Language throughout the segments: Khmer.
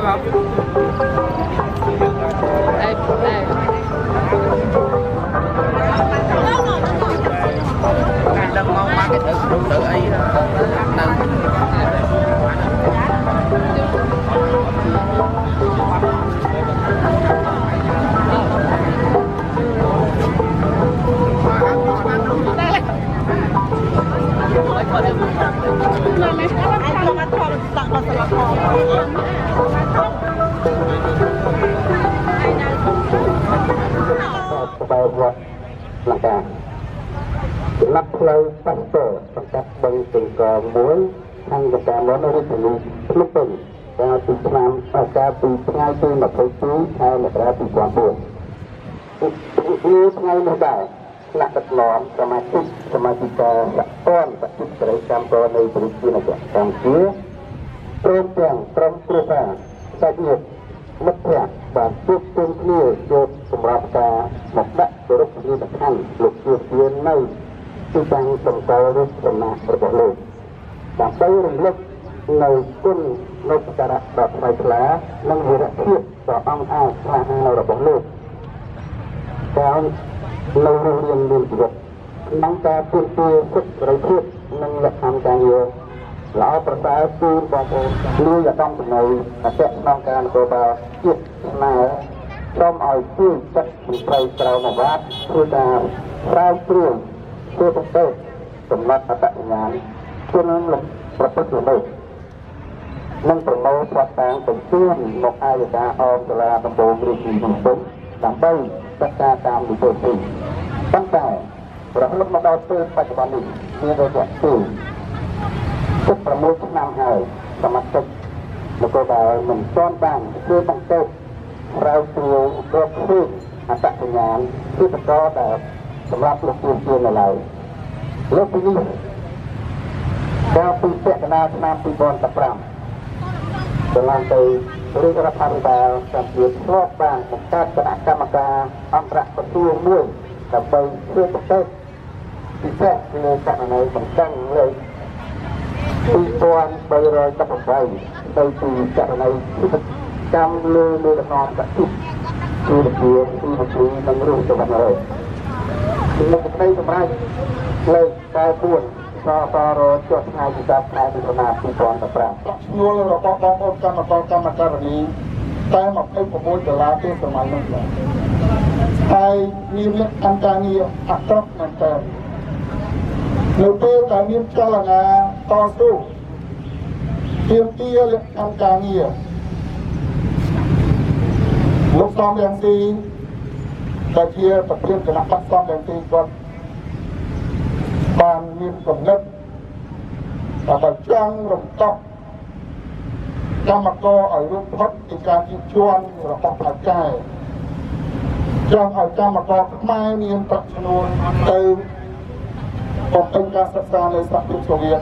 បងអេដឹងមកមកគេទៅអីទៅលង្កាចំណាប់ផ្លូវប៉ាស្ទ័រសង្កាត់បឹងជង្គរមួយខាងកណ្ដាលរាជធានីភ្នំពេញកាលពីថ្ងៃទី22 ខែមករា 2004ថ្ងៃនេះដែរថ្នាក់ដឹកនាំសមាជិកសមាជិកាសហព័ន្ធបច្ចេកទេសកម្មករនៃប្រជាជនកម្ពុជាព្រមទាំងក្រុមគ្រួសារសាច់ញាតិមិត្តភក្តិបានជួបជុំគ្នាយកសម្រាប់ការមកដាក់គោរពវិធានខណ្ឌលោកជួបជានៅទីតាំងសម្គាល់រូបសំណាករបស់លោកដើម្បីរំលឹកនៅគុណនៅសក្ការៈដ៏ថ្លៃថ្លានិងវីរភាពដ៏អង់អាចក្លាហានរបស់លោកដែលនៅរស់រានមានជីវិតក្នុងការពូនទាសិទ្ធិសេរីភាពនិងលក្ខខណ្ឌការងារល្អប្រសើរជូនបងប្អូនលាយតំចំណុយអតិថិក្នុងការនគរបាលជាតិស្នើសូមឲ្យជួយចាត់មន្ត្រីក្រៅមកវាតធ្វើការស្រាវជ្រាវធ្វើប្រទេសសម្រាប់អត្តសញ្ញាណជនប្រព្រឹត្តល្មើសនិងប្រមូលផ្សព្វផ្សាយបញ្ជូនមកអាយកាអមសាលាដំបូងរាជធានីភ្នំពេញដើម្បីចាត់ការតាមនីតិវិធីប៉ុន្តែរហូតមកដល់ពេលបច្ចុប្បន្ននេះមានរយៈពេល16 ឆ្នាំហើយសមាជិកនគរបាលមិនទាន់បានធ្វើបង្កើតស្រាវជ្រាវរកឃើញអត្តសញ្ញាណគឺបន្តដែលសម្រាប់លោកជួនជានៅឡើយលើកពីនេះកាលពីកក្កដាឆ្នាំ2015កន្លងទៅរាជរដ្ឋាភិបាលកម្ពុជាធ្លាប់បានបង្កើតគណៈកម្មការអន្តរក្រសួងមួយដើម្បីធ្វើប្រទេសពិសេសលើករណីបង្កើនលើក2318ទៅពីករណីកម្មលើដំណំកសិកម្មគឺវិជានិងរស់ទៅបានហើយនៅក្តីសម្រាប់លេខ94សតរចុះថ្ងៃទី10ខែមិថុនា2015ឈ្នួលរបស់បងប្អូនកម្មករកម្មការិនីតែ$26ទេសម័យនោះហើយមានលក្ខខណ្ឌការងារអាក្រក់មែនទែននៅពេលដែលមានចលនាតស៊ូទាមទារលក្ខខណ្ឌការងារលោកសំរងស៊ីដែលជាប្រធានគណៈបក្សសំរងស៊ីគាត់បានមានគំនិតដើម្បីចង់រំដោះកម្មករឲ្យរួចផុតពីការជិះជាន់របស់ផ្លូវការចង់ឲ្យកម្មករខ្មែរមានប្រាក់ឈ្នួលទៅបំពេញការសិក្សានៅសហភាពសូវៀត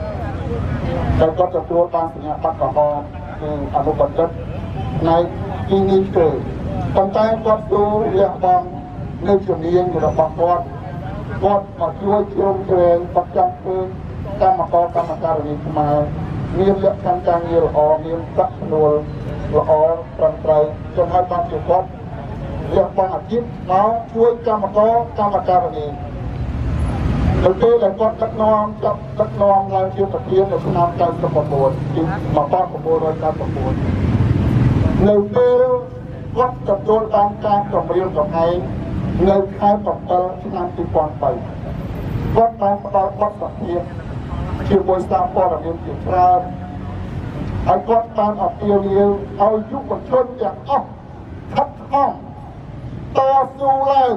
ដែលគាត់ទទួលបានសញ្ញាបត្រកំហុសគឺអនុបណ្ឌិតផ្នែកគីមីធ្វើប៉ុន្តែគាត់ទូលះបង់នៅជំនាញរបស់គាត់មកជួយជ្រោមជ្រែងបច្ចាស់ធ្វើកម្មករកម្មការិនីខ្មែរមានលក្ខខណ្ឌការងារល្អមានប្រាក់ឈ្នួលល្អត្រឹមត្រូវចំហើយបានជាគាត់លះបង់អាជីពមកជួយកម្មករកម្មការិនីនៅពេលដែលគាត់ដឹកនាំឡើងជាប្រធាននៅឆ្នាំ99ពី1999នៅពេលគាត់ទទួលបានការគម្រាមកំហែងនៅខែ7ឆ្នាំ2003គាត់បានផ្ដល់បទសភាជាមួយសារព័ត៌មានជាច្រើនហើយគាត់បានអពាលលាវឲ្យយុវជនទាំងអស់ខិតខំតស៊ូឡើង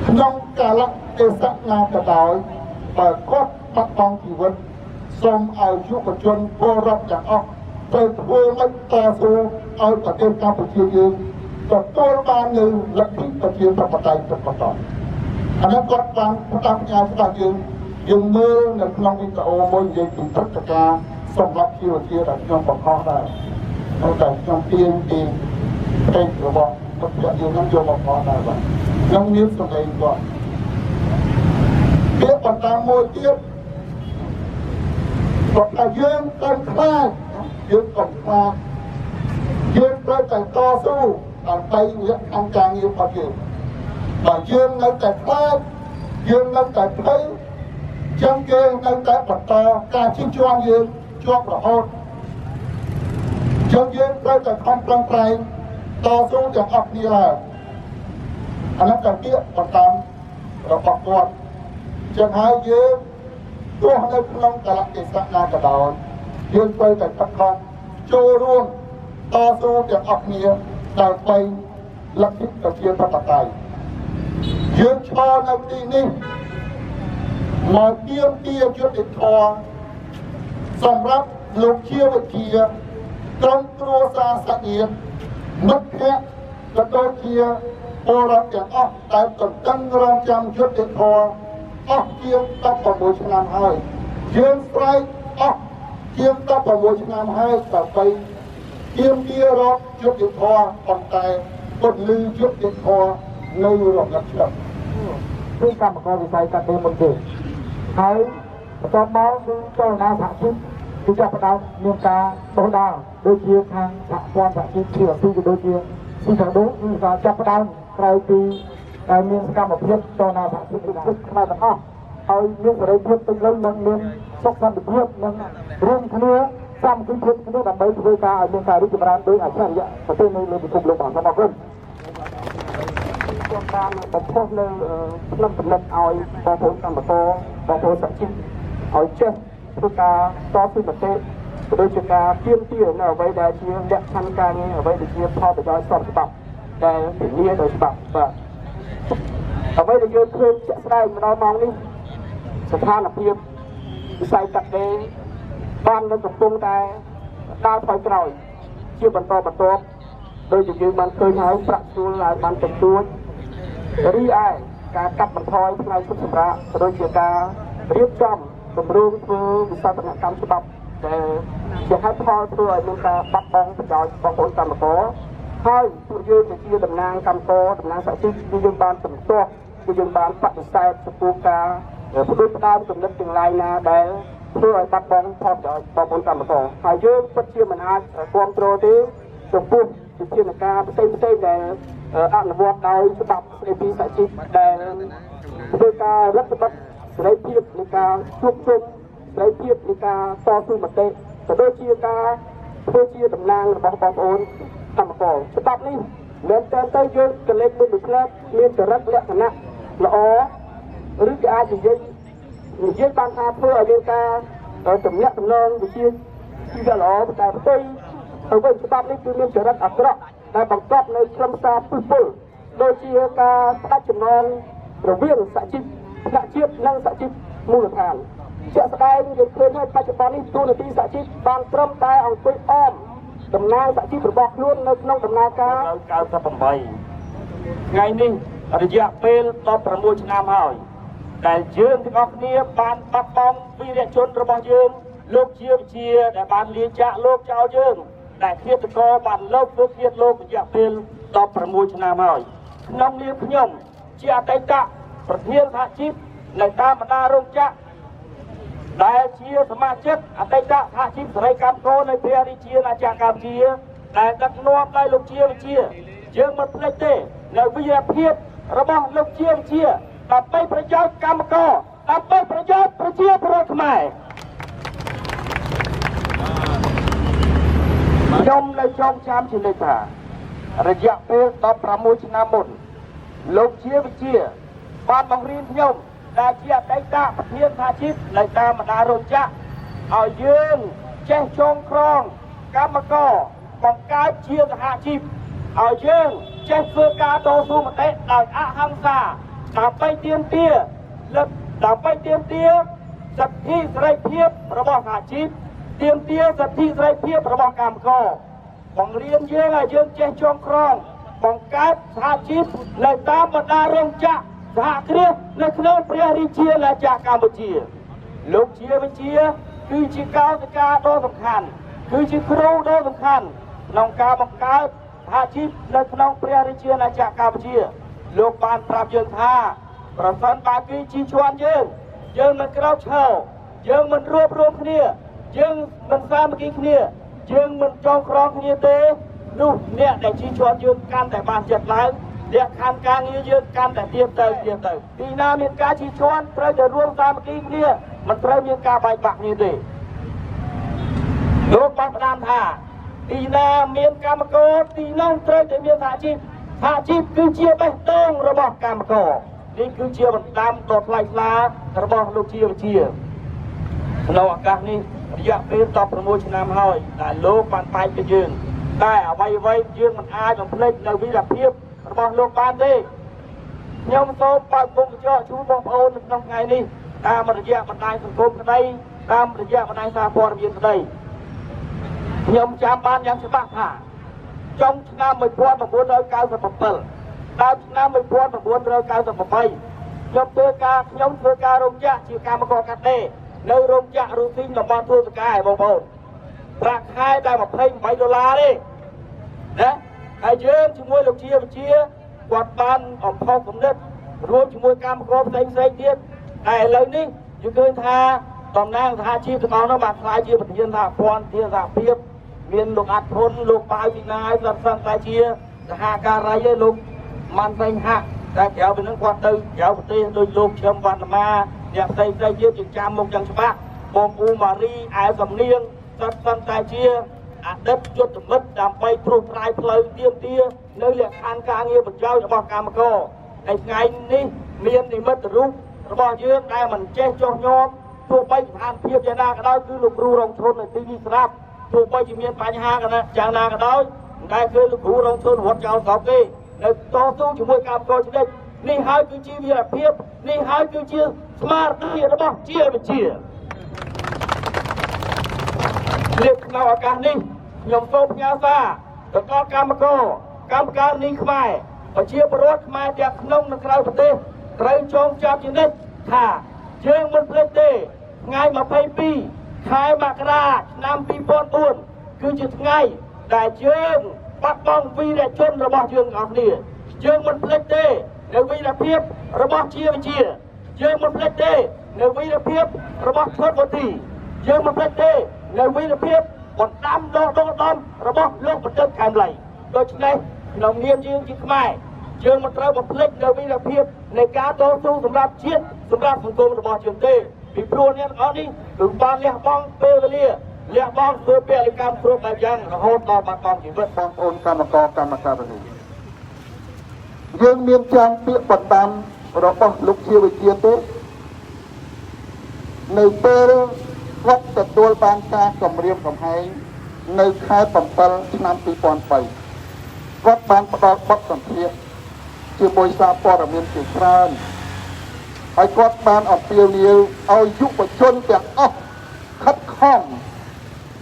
ក្នុងកាលៈទេសៈណាក៏ដោយបើគាត់បាត់បង់ជីវិតសូមឲ្យយុវជនពលរដ្ឋទាំងអស់ត្រូវធ្វើមិនតស៊ូឲ្យប្រទេសកម្ពុជាយើងទទួលបាននូវលទ្ធិប្រជាធិបតេយ្យពិតប្រាកដអានេះគាត់បានផ្ដាំផ្ញើស្ដាប់យើងមើលនៅក្នុងវីដេអូមួយនិយាយពីព្រឹត្តិការណ៍សម្រាប់ជីវភាពដែលខ្ញុំបង្ហោះដែរតែខ្ញុំទាញពីពេករបស់ពុទ្ធយើងនឹងយកមកបង្ហោះដែរបាទខ្ញុំមានសម្លេងគាត់ពាក្យបន្តមួយទៀតគាត់ថាយើងកុំខ្លាចយើងកុំខ្លាច យើងត្រូវតែតស៊ូដើម្បីលក្ខខណ្ឌការងាររបស់យើងបើយើងនៅតែខ្លាចយើងនៅតែភ័យចឹងគេនៅតែបន្តការជិះជាន់យើងជាប់រហូតចឹងយើងត្រូវតែខំប្រឹងប្រែងតស៊ូទាំងអស់គ្នាឡើយអានេះតែពាក្យបន្តរបស់គាត់ចឹងហើយយើងទោះនៅក្នុងកលៈទេសៈណាក៏ដោយយើងត្រូវតែខិតខំចូលរួមតស៊ូទាំងអស់គ្នាដើម្បីលទ្ធិប្រជាធិបតេយ្យយើងឈរនៅទីនេះមកទាមទារយុត្តិធម៌សម្រាប់លោកជាវិជាក្រុមគ្រួសារសាច់ញាតិមិត្តភក្តិក៏ដូចជាពលរដ្ឋទាំងអស់ដែលទន្ទឹងរង់ចាំយុត្តិធម៌អស់ជាង16ឆ្នាំហើយយើងស្រែកអស់ជាង16ឆ្នាំហើយដើម្បីទាមទាររកយុត្តិធម៌ប៉ុន្តែពុតលឺយុត្តិធម៌នៅរងឆ្លងគឺកម្មករវិស័យកាត់ដេរមុនទេហើយបន្តមកគឺចូលណាសហជីពគឺចាប់ផ្ដើមមានការដោះដោដូចជាខាងសហព័ន្ធសហជីពជាទីក៏ដូចជាទីខាងនោះគឺការចាប់ផ្ដើមក្រោយពីដែលមានសកម្មភាពចូលណាសហជីពគឺខ្មែរទាំងអស់ហើយមានសេរីភាពពេញលេញនិងមានសុខសន្តិភាពនិងរួមគ្នាសាមគ្គីភាពគ្នាដើម្បីធ្វើការឲ្យមានការរីកចម្រើនដោយអច្ឆរិយៈប្រទេសនៅលើពិភពលោកបានសូមអរគុណខ្ញុំបានបញ្ចុះនៅក្នុងកំណត់ឲ្យបងប្អូនកម្មករបងប្អូនសហជីពឲ្យចេះធ្វើការតស៊ូមតិក៏ដូចជាការទាមទារនៅអ្វីដែលជាលក្ខខណ្ឌការងារអ្វីដែលជាផលប្រយោជន៍ស្របច្បាប់ដែលធានាដោយច្បាប់បាទអ្វីដែលយើងឃើញជាក់ស្ដែងម្ដងម៉ោងនេះស្ថានភាពវិស័យកាត់ដេរបាននៅកំពុងតែដើរថយក្រោយជាបន្តបន្ទាប់ដោយជាយើងបានឃើញហើយប្រាក់ជួលឡើងបានតិចតួចរីឯការកាត់បន្ថយផ្នែកសុខសម្រាប់ក៏ដូចជាការរៀបចំគម្រោងធ្វើវិស័យកម្មច្បាប់ដែលជាហេតុផលធ្វើឲ្យមានការបាត់បង់ប្រយោជន៍បងប្អូនកម្មករហើយពួកយើងជាតំណាងកម្មករតំណាងសហជីពគឺយើងបានជំទាស់គឺយើងបានបដិសេធចំពោះការបដិផ្ដាល់ចំណុចទាំងឡាយណាដែលធ្វើឲ្យបាត់បង់ផលប្រយោជន៍បងប្អូនកម្មករហើយយើងពិតជាមិនអាចគ្រប់គ្រងទេចំពោះវិធានការផ្សេងៗដែលអនុវត្តដោយច្បាប់ស្តីពីសហជីពដែលធ្វើការរដ្ឋបတ်សេរីភាពនៃការជួបជុំសេរីភាពនៃការតស៊ូមតិក៏ដូចជាការធ្វើជាតំណាងរបស់បងប្អូនកម្មករច្បាប់នេះមែនតើទៅយើងកលេចមួយផ្លែមានចរិតលក្ខណៈល្អឬក៏អាចនិយាយបានថាធ្វើឲ្យមានការទំនាក់ទំនងវិជាជាល្អតែផ្ទៃទៅវិញច្បាប់នេះគឺមានចរិតអាក្រក់ដែលបង្កប់នៅខ្លឹមសារពុះពុលដូចជាការផ្ដាច់ចំណងរវាងសហជីពថ្នាក់ជាតិនិងសហជីពមូលដ្ឋានជាក់ស្ដែងយើងឃើញថាបច្ចុប្បន្ននេះទូនាទីសហជីពបានត្រឹមតែអង្គុយអមតំណាងសហជីពរបស់ខ្លួននៅក្នុងដំណើរការ98ថ្ងៃនេះរយៈពេល16ឆ្នាំហើយដែលយើងទាំងអស់គ្នាបានបាត់បង់វីរជនរបស់យើងលោកជាវិជាដែលបានលាចាកលោកចោលយើងដែលឃាតករបានលុបធ្វើឃាតលោករយៈពេល16ឆ្នាំហើយក្នុងនាមខ្ញុំជាអតីតប្រធានសហជីពនៅតាមបណ្ដារោងចក្រដែលជាសមាជិកអតីតសហជីពសេរីកម្មករនៅព្រះរាជាណាចក្រកម្ពុជាដែលដឹកនាំដោយលោកជាវិជាយើងមិនភ្លេចទេនៅវីរភាពរបស់លោកជាវិជាដើម្បីប្រយោជន៍កម្មករដើម្បីប្រយោជន៍ប្រជាពលរដ្ឋខ្មែរខ្ញុំនៅចងចាំជានិច្ចថារយៈពេល16ឆ្នាំមុនលោកជាវិជាបានបង្រៀនខ្ញុំដែលជាអតីតប្រធានសហជីពនៅតាមបណ្ដារោងចក្រឲ្យយើងចេះចងក្រងកម្មករបង្កើតជាសហជីពឲ្យយើងចេះធ្វើការតស៊ូមតិដោយអហិង្សាដើម្បីទាមទារសិទ្ធិសេរីភាពរបស់សហជីពទាមទារសិទ្ធិសេរីភាពរបស់កម្មករបង្រៀនយើងឲ្យយើងចេះចងក្រងបង្កើតសហជីពនៅតាមបណ្ដារោងចក្រសហគ្រាសនៅក្នុងព្រះរាជាណាចក្រកម្ពុជាលោកជាវិជាគឺជាកោសិកាដ៏សំខាន់គឺជាគ្រូដ៏សំខាន់ក្នុងការបង្កើតសហជីពនៅក្នុងព្រះរាជាណាចក្រកម្ពុជាលោកបានប្រាប់យើងថាប្រសិនបើគេជិះជាន់យើងមិនក្រោកឈរយើងមិនរួបរวมគ្នាយើងមិនសាមគ្គីគ្នាយើងមិនចងក្រងគ្នាទេ នោះអ្នកដែលជីឈួនយើងកាន់តែបានចិត្តឡើងអ្នកខាងការងារយើងកាន់តែទៀតទៅទីណាមានការជីឈួនត្រូវតែរួមសាមគ្គីគ្នាមិនត្រូវមានការបែកបាក់គ្នាទេលោកបានផ្ដាំថាទីណាមានកម្មករទីនោះត្រូវតែមានសហជីពគឺជាបេះដូងរបស់កម្មករនេះគឺជាបណ្ដាំដ៏ថ្លៃថ្លារបស់លោកជាវិជាក្នុងឱកាសនេះរយៈពេល16ឆ្នាំហើយដែលលោកបានបែកពីយើងតែអ្វីយើងមិនអាចបំភ្លេចនៅវីរភាពរបស់លោកបានទេខ្ញុំសូមបើកពុកកញ្ចក់ជូនបងប្អូននៅក្នុងថ្ងៃនេះតាមរយៈបណ្ដាញសង្គមក្តីតាមរយៈបណ្ដាញសារព័ត៌មានក្តីខ្ញុំចាំបានយ៉ាងច្បាស់ថាចុងឆ្នាំ1997ដល់ឆ្នាំ1998ខ្ញុំធ្វើការរោងចក្រជាកម្មករកាត់ដេរនៅរោងចក្ររូស៊ីងតំបន់ទួលសកាយបងប្អូនប្រាក់ខែតែ$28ទេណាហើយយើងជាមួយលោកជាវិជាគាត់បានអំផុសគំនិតរួមជាមួយកម្មករផ្សេងទៀតតែឥឡូវនេះយើងឃើញថាតំណាងសហជីពទាំងអស់នោះបានខ្លាយជាប្រធានសហព័ន្ធជាសហភាពមានលោកអាត់ធុនលោកប៉ៅពីណាយស្រាប់តែជាសហការីឯលោកម៉ាន់ពេញហាក់តែក្រៅពីនឹងគាត់ទៅក្រៅប្រទេសដោយលោកឈឹមវណ្ណមាអ្នកផ្សេងទៀតយើងចាំមុខយ៉ាងច្បាស់បងអ៊ូម៉ារីអែលសំនៀងស្រាប់តែជាអតីតយុទ្ធមិត្តដើម្បីព្រោះត្រាយផ្លូវទៀមទានៅលក្ខខណ្ឌការងារបញ្ចោរបស់កម្មករហើយថ្ងៃនេះមាននិមិត្តរូបរបស់យើងដែលមិនចេះចុះញោមទោះបីស្ថានភាពយ៉ាងណាក៏ដោយគឺលោកគ្រូរងឈុននៅទីនេះស្រាប់ទោះបីជាមានបញ្ហាយ៉ាងណាក៏ដោយតែគឺលោកគ្រូរងឈុនរត់ចោលស្រុកទេនៅតស៊ូជាមួយកម្មករជានិច្ចនេះហើយគឺជាវីរភាពនេះហើយគឺជាស្មារតីរបស់ជាវិជាលើកក្នុងឱកាសនេះខ្ញុំសូមផ្ញើសារទៅដល់កម្មការនេះខ្មែរប្រជាពលរដ្ឋខ្មែរទាំងក្នុងនិងក្រៅប្រទេសត្រូវចងចាំជានិច្ចថាយើងមិនភ្លេចទេថ្ងៃ22ខែមករាឆ្នាំ2004គឺជាថ្ងៃដែលយើងបាត់បង់វីរជនរបស់យើងអស់គ្នាយើងមិនភ្លេចទេនៅវីរភាពរបស់ជាវិជាយើងមិនភ្លេចទេនៅវីរភាពរបស់ឈុតវទីយើងមិនភ្លេចទេនៅវីរភាពបណ្ដាំដកដំរបស់លោកបណ្ឌិតខែមលីដូច្នេះក្នុងនាមយើងជាខ្មែរយើងមិនត្រូវបំភ្លេចនៅវីរភាពនៃការតស៊ូសម្រាប់ជាតិសម្រាប់សង្គមរបស់យើងទេពីព្រោះអ្នកទាំងអស់នេះគឺបានលះបង់ពេលវេលាលះបង់ធ្វើពលកម្មគ្រប់បែបយ៉ាងរហូតដល់បាត់បង់ជីវិតបងប្អូនកម្មការីយើងមានចាំពាក្យបណ្ដាំរបស់លោកជាវិជាទេនៅពេលគាត់ទទួលបានការគម្រាមកំហែងនៅខែ7ឆ្នាំ2003គាត់បានផ្ដល់បទសម្ភាសន៍ជាមួយសារព័ត៌មានជាច្រើនហើយគាត់បានអំពាវនាវឲ្យយុវជនទាំងអស់ខិតខំ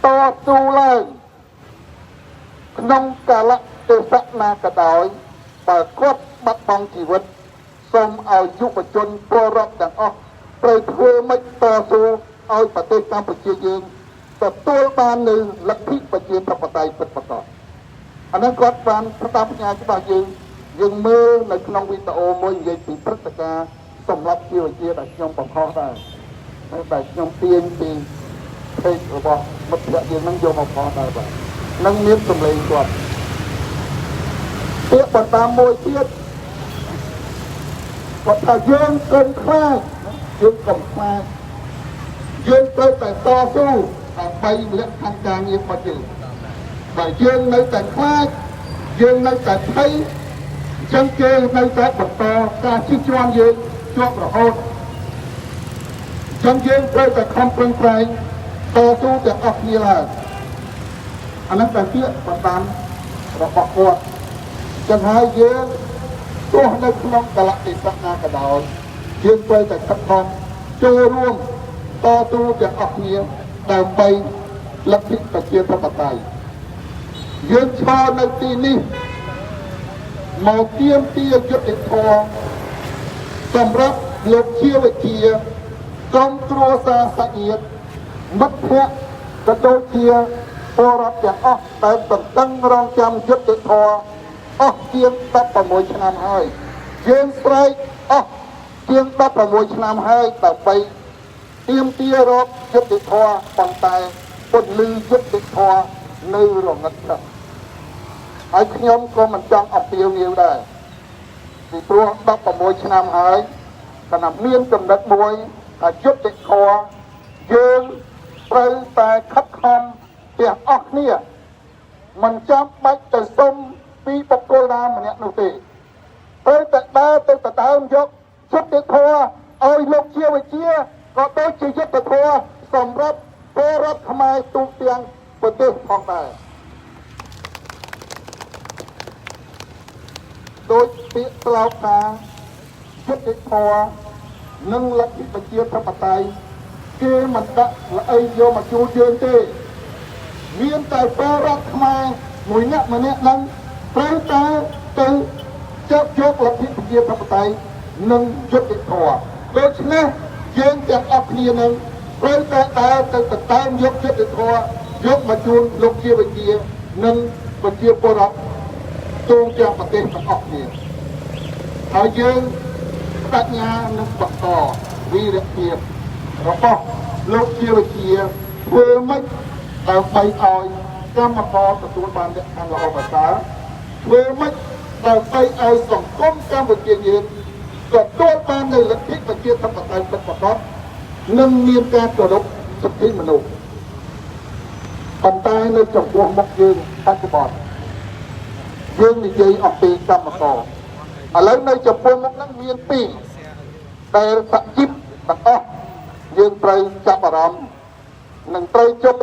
តស៊ូឡើងក្នុងកាលៈទេសៈណាក៏ដោយបើគាត់បាត់បង់ជីវិតសូមឲ្យយុវជនពលរដ្ឋទាំងអស់ត្រូវធ្វើម៉េចតស៊ូឲ្យប្រទេសកម្ពុជាយើងទទួលបាននូវលទ្ធិប្រជាធិបតេយ្យពិតប្រាកដអានេះគាត់បានផ្ដាំផ្ញើច្បាស់យើងមើលនៅក្នុងវីដេអូមួយនិយាយពីព្រឹត្តិការណ៍សម្រាប់ជាវិជាដែលខ្ញុំបង្ហោះដែរហើយដែលខ្ញុំទាញពីเพจរបស់មិត្តភក្តិយើងនឹងយកមកបង្ហោះដែរបាទនឹងមានសម្លេងគាត់ពាក្យបន្តតាមមួយទៀតគាត់ថាយើងកុំខ្លាចយើងត្រូវតែតស៊ូដើម្បីលក្ខខណ្ឌការងាររបស់យើងបើយើងនៅតែខ្លាចយើងនៅតែភ័យអញ្ចឹងគេនៅតែបន្តការជិះជាន់យើងជាប់រហូតអញ្ចឹងយើងត្រូវតែខំប្រឹងប្រែងតស៊ូទាំងអស់គ្នាឡើងអានោះតែពាក្យបណ្ដាំរបស់គាត់ចឹងហើយយើងទោះនៅក្នុងកលៈទេសៈណាក៏ដោយយើងត្រូវតែខិតខំចូលរួមតស៊ូទាំងអស់គ្នាដើម្បីលទ្ធិប្រជាធិបតេយ្យយើងឈរនៅទីនេះមកទាមទារយុត្តិធម៌សម្រាប់លោកជាវិជាក្រុមគ្រួសារសាច់ញាតិមិត្តភក្តិក៏ដូចជាពលរដ្ឋទាំងអស់ដែលតន្ទឹងរង់ចាំយុត្តិធម៌អស់ជាង16ឆ្នាំហើយយើងស្រែកអស់ជាង16ឆ្នាំហើយដើម្បីទាមទាររកយុត្តិធម៌ប៉ុន្តែពន្លឺយុត្តិធម៌នៅរងឹតទឹក ហើយខ្ញុំក៏មិនចង់អំពាវនាវដែរពីព្រោះ16ឆ្នាំហើយតែមានចំណុចមួយថាយុទ្ធធម៌យើងត្រូវតែខិតខំទាំងអស់គ្នាមិនចាំបាច់ទៅសុំពីបុគ្គលណាម្នាក់នោះទេត្រូវតែដើរទៅដណ្ដើមយកយុទ្ធធម៌ឲ្យលោកជាវិជាក៏ដូចជាយុទ្ធធម៌សម្រាប់ពលរដ្ឋខ្មែរទូទាំងប្រទេសផងដែរដោយពាក្យស្លោកថាយុទ្ធធម៌និងលទ្ធិប្រជាធិបតេយ្យគេមិនដាក់ល្អីយកមកជួលយើងទេមានតែពលរដ្ឋខ្មែរមួយអ្នកម្នាក់នឹងត្រូវតែទៅចាប់យកលទ្ធិប្រជាធិបតេយ្យនិងយុត្តិធម៌ដូច្នេះយើងទាំងអស់គ្នានឹងត្រូវតែដើរទៅតាមយកយុត្តិធម៌យកមកជូនលោកជាវិជានិងប្រជាពលរដ្ឋទូទាំងប្រទេសទាំងអស់គ្នាហើយយើងបញ្ញានឹងបន្តវីរភាពរបស់លោកជាវិជាធ្វើម៉េចដើម្បីឲ្យកម្មករទទួលបានលក្ខខណ្ឌល្អប្រសើរធ្វើម៉េចដើម្បីឲ្យសង្គមកម្ពុជាយើងទទួលបាននូវលទ្ធិប្រជាធិបតេយ្យពិតប្រាកដនិងមានការគោរពសិទ្ធិមនុស្សប៉ុន្តែនៅចំពោះមុខយើងបច្ចុប្បន្នយើងនិយាយអំពីកម្មករឥឡូវនៅចំពោះមុខហ្នឹងមានពីរដែលសហជីពទាំងអស់យើងត្រូវចាប់អារម្មណ៍និងត្រូវចូល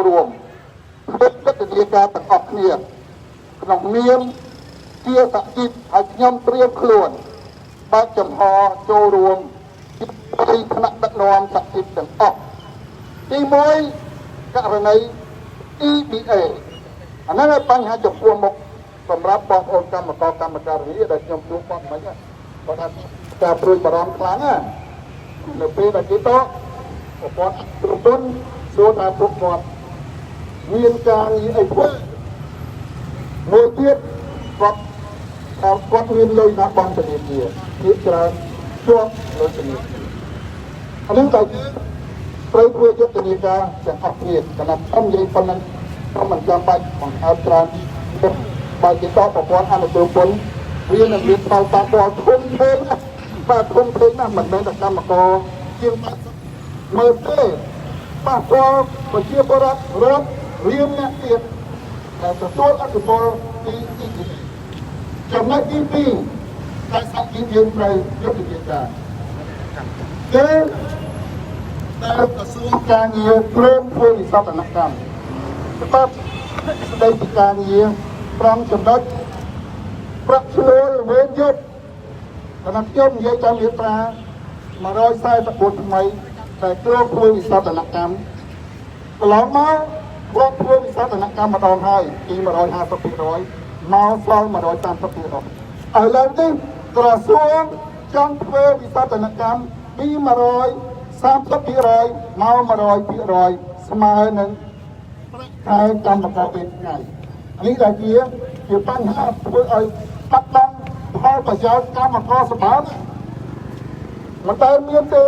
រួមធ្វើកិច្ចការទាំងអស់គ្នាក្នុងនាមជាសហជីពហើយខ្ញុំត្រៀមខ្លួនបើកចំហចូលរួមពីថ្នាក់ដឹកនាំសហជីពទាំងអស់ទី1ករណី EBA អាហ្នឹង係បញ្ហាចំពោះមុខសម្រាប់បងប្អូនកម្មករកម្មការិនីដែលខ្ញុំជួបគាត់មិញគាត់ថាការព្រួយបារម្ភខ្លាំងណានៅពេលដែលគេតប្រព័ន្ធក្រុមហ៊ុនសួរថាពួកគាត់មានការងារអីធ្វើមួយទៀតគាត់មានលុយណាបង់ធនាគារជាច្រើនជាប់លុយធនាគារអានេះតែត្រូវធ្វើយុទ្ធនាការទាំងអស់គ្នាសម្រាប់ខ្ញុំនិយាយប៉ុណ្ណឹងខ្ញុំមិនចាំបាច់បង្ហើបច្រើនបើគេតប្រព័ន្ធអនុគ្រោះពន្ធវានឹងមានផលប៉ះពាល់ធំធេងបាទធំធេងណាស់មិនមែនតែកម្មករជាងមើលទេប៉ះពាល់ប្រជាពលរដ្ឋរដ្ឋរៀមអ្នកទៀតតែទទួលអត្ថប្រយោជន៍ពីចំណុចទី2តែសហជីពយើងត្រូវយុទ្ធនាការគឺដែលក្រសួងការងារព្រមធ្វើវិសោធនកម្មច្បាប់ស្តីពីការងារ5ចំណុចប្រាក់ឈ្នួលវេនយប់តាមខ្ញុំនិយាយតាមមាត្រា144ថ្មីតែគ្រោងធ្វើវិសោធនកម្មកន្លងមកគាត់ធ្វើវិសោធនកម្មម្ដងហើយពី150%មកសល់130%ឥឡូវនេះក្រសួងចង់ធ្វើវិសោធនកម្មពី130%មក100%ស្មើនឹងប្រាក់ខែកម្មករពេលថ្ងៃនេះដែលជាបញ្ហាធ្វើឲ្យបាត់បង់ផលប្រយោជន៍កម្មករសម្បើមមិនតែមានទេ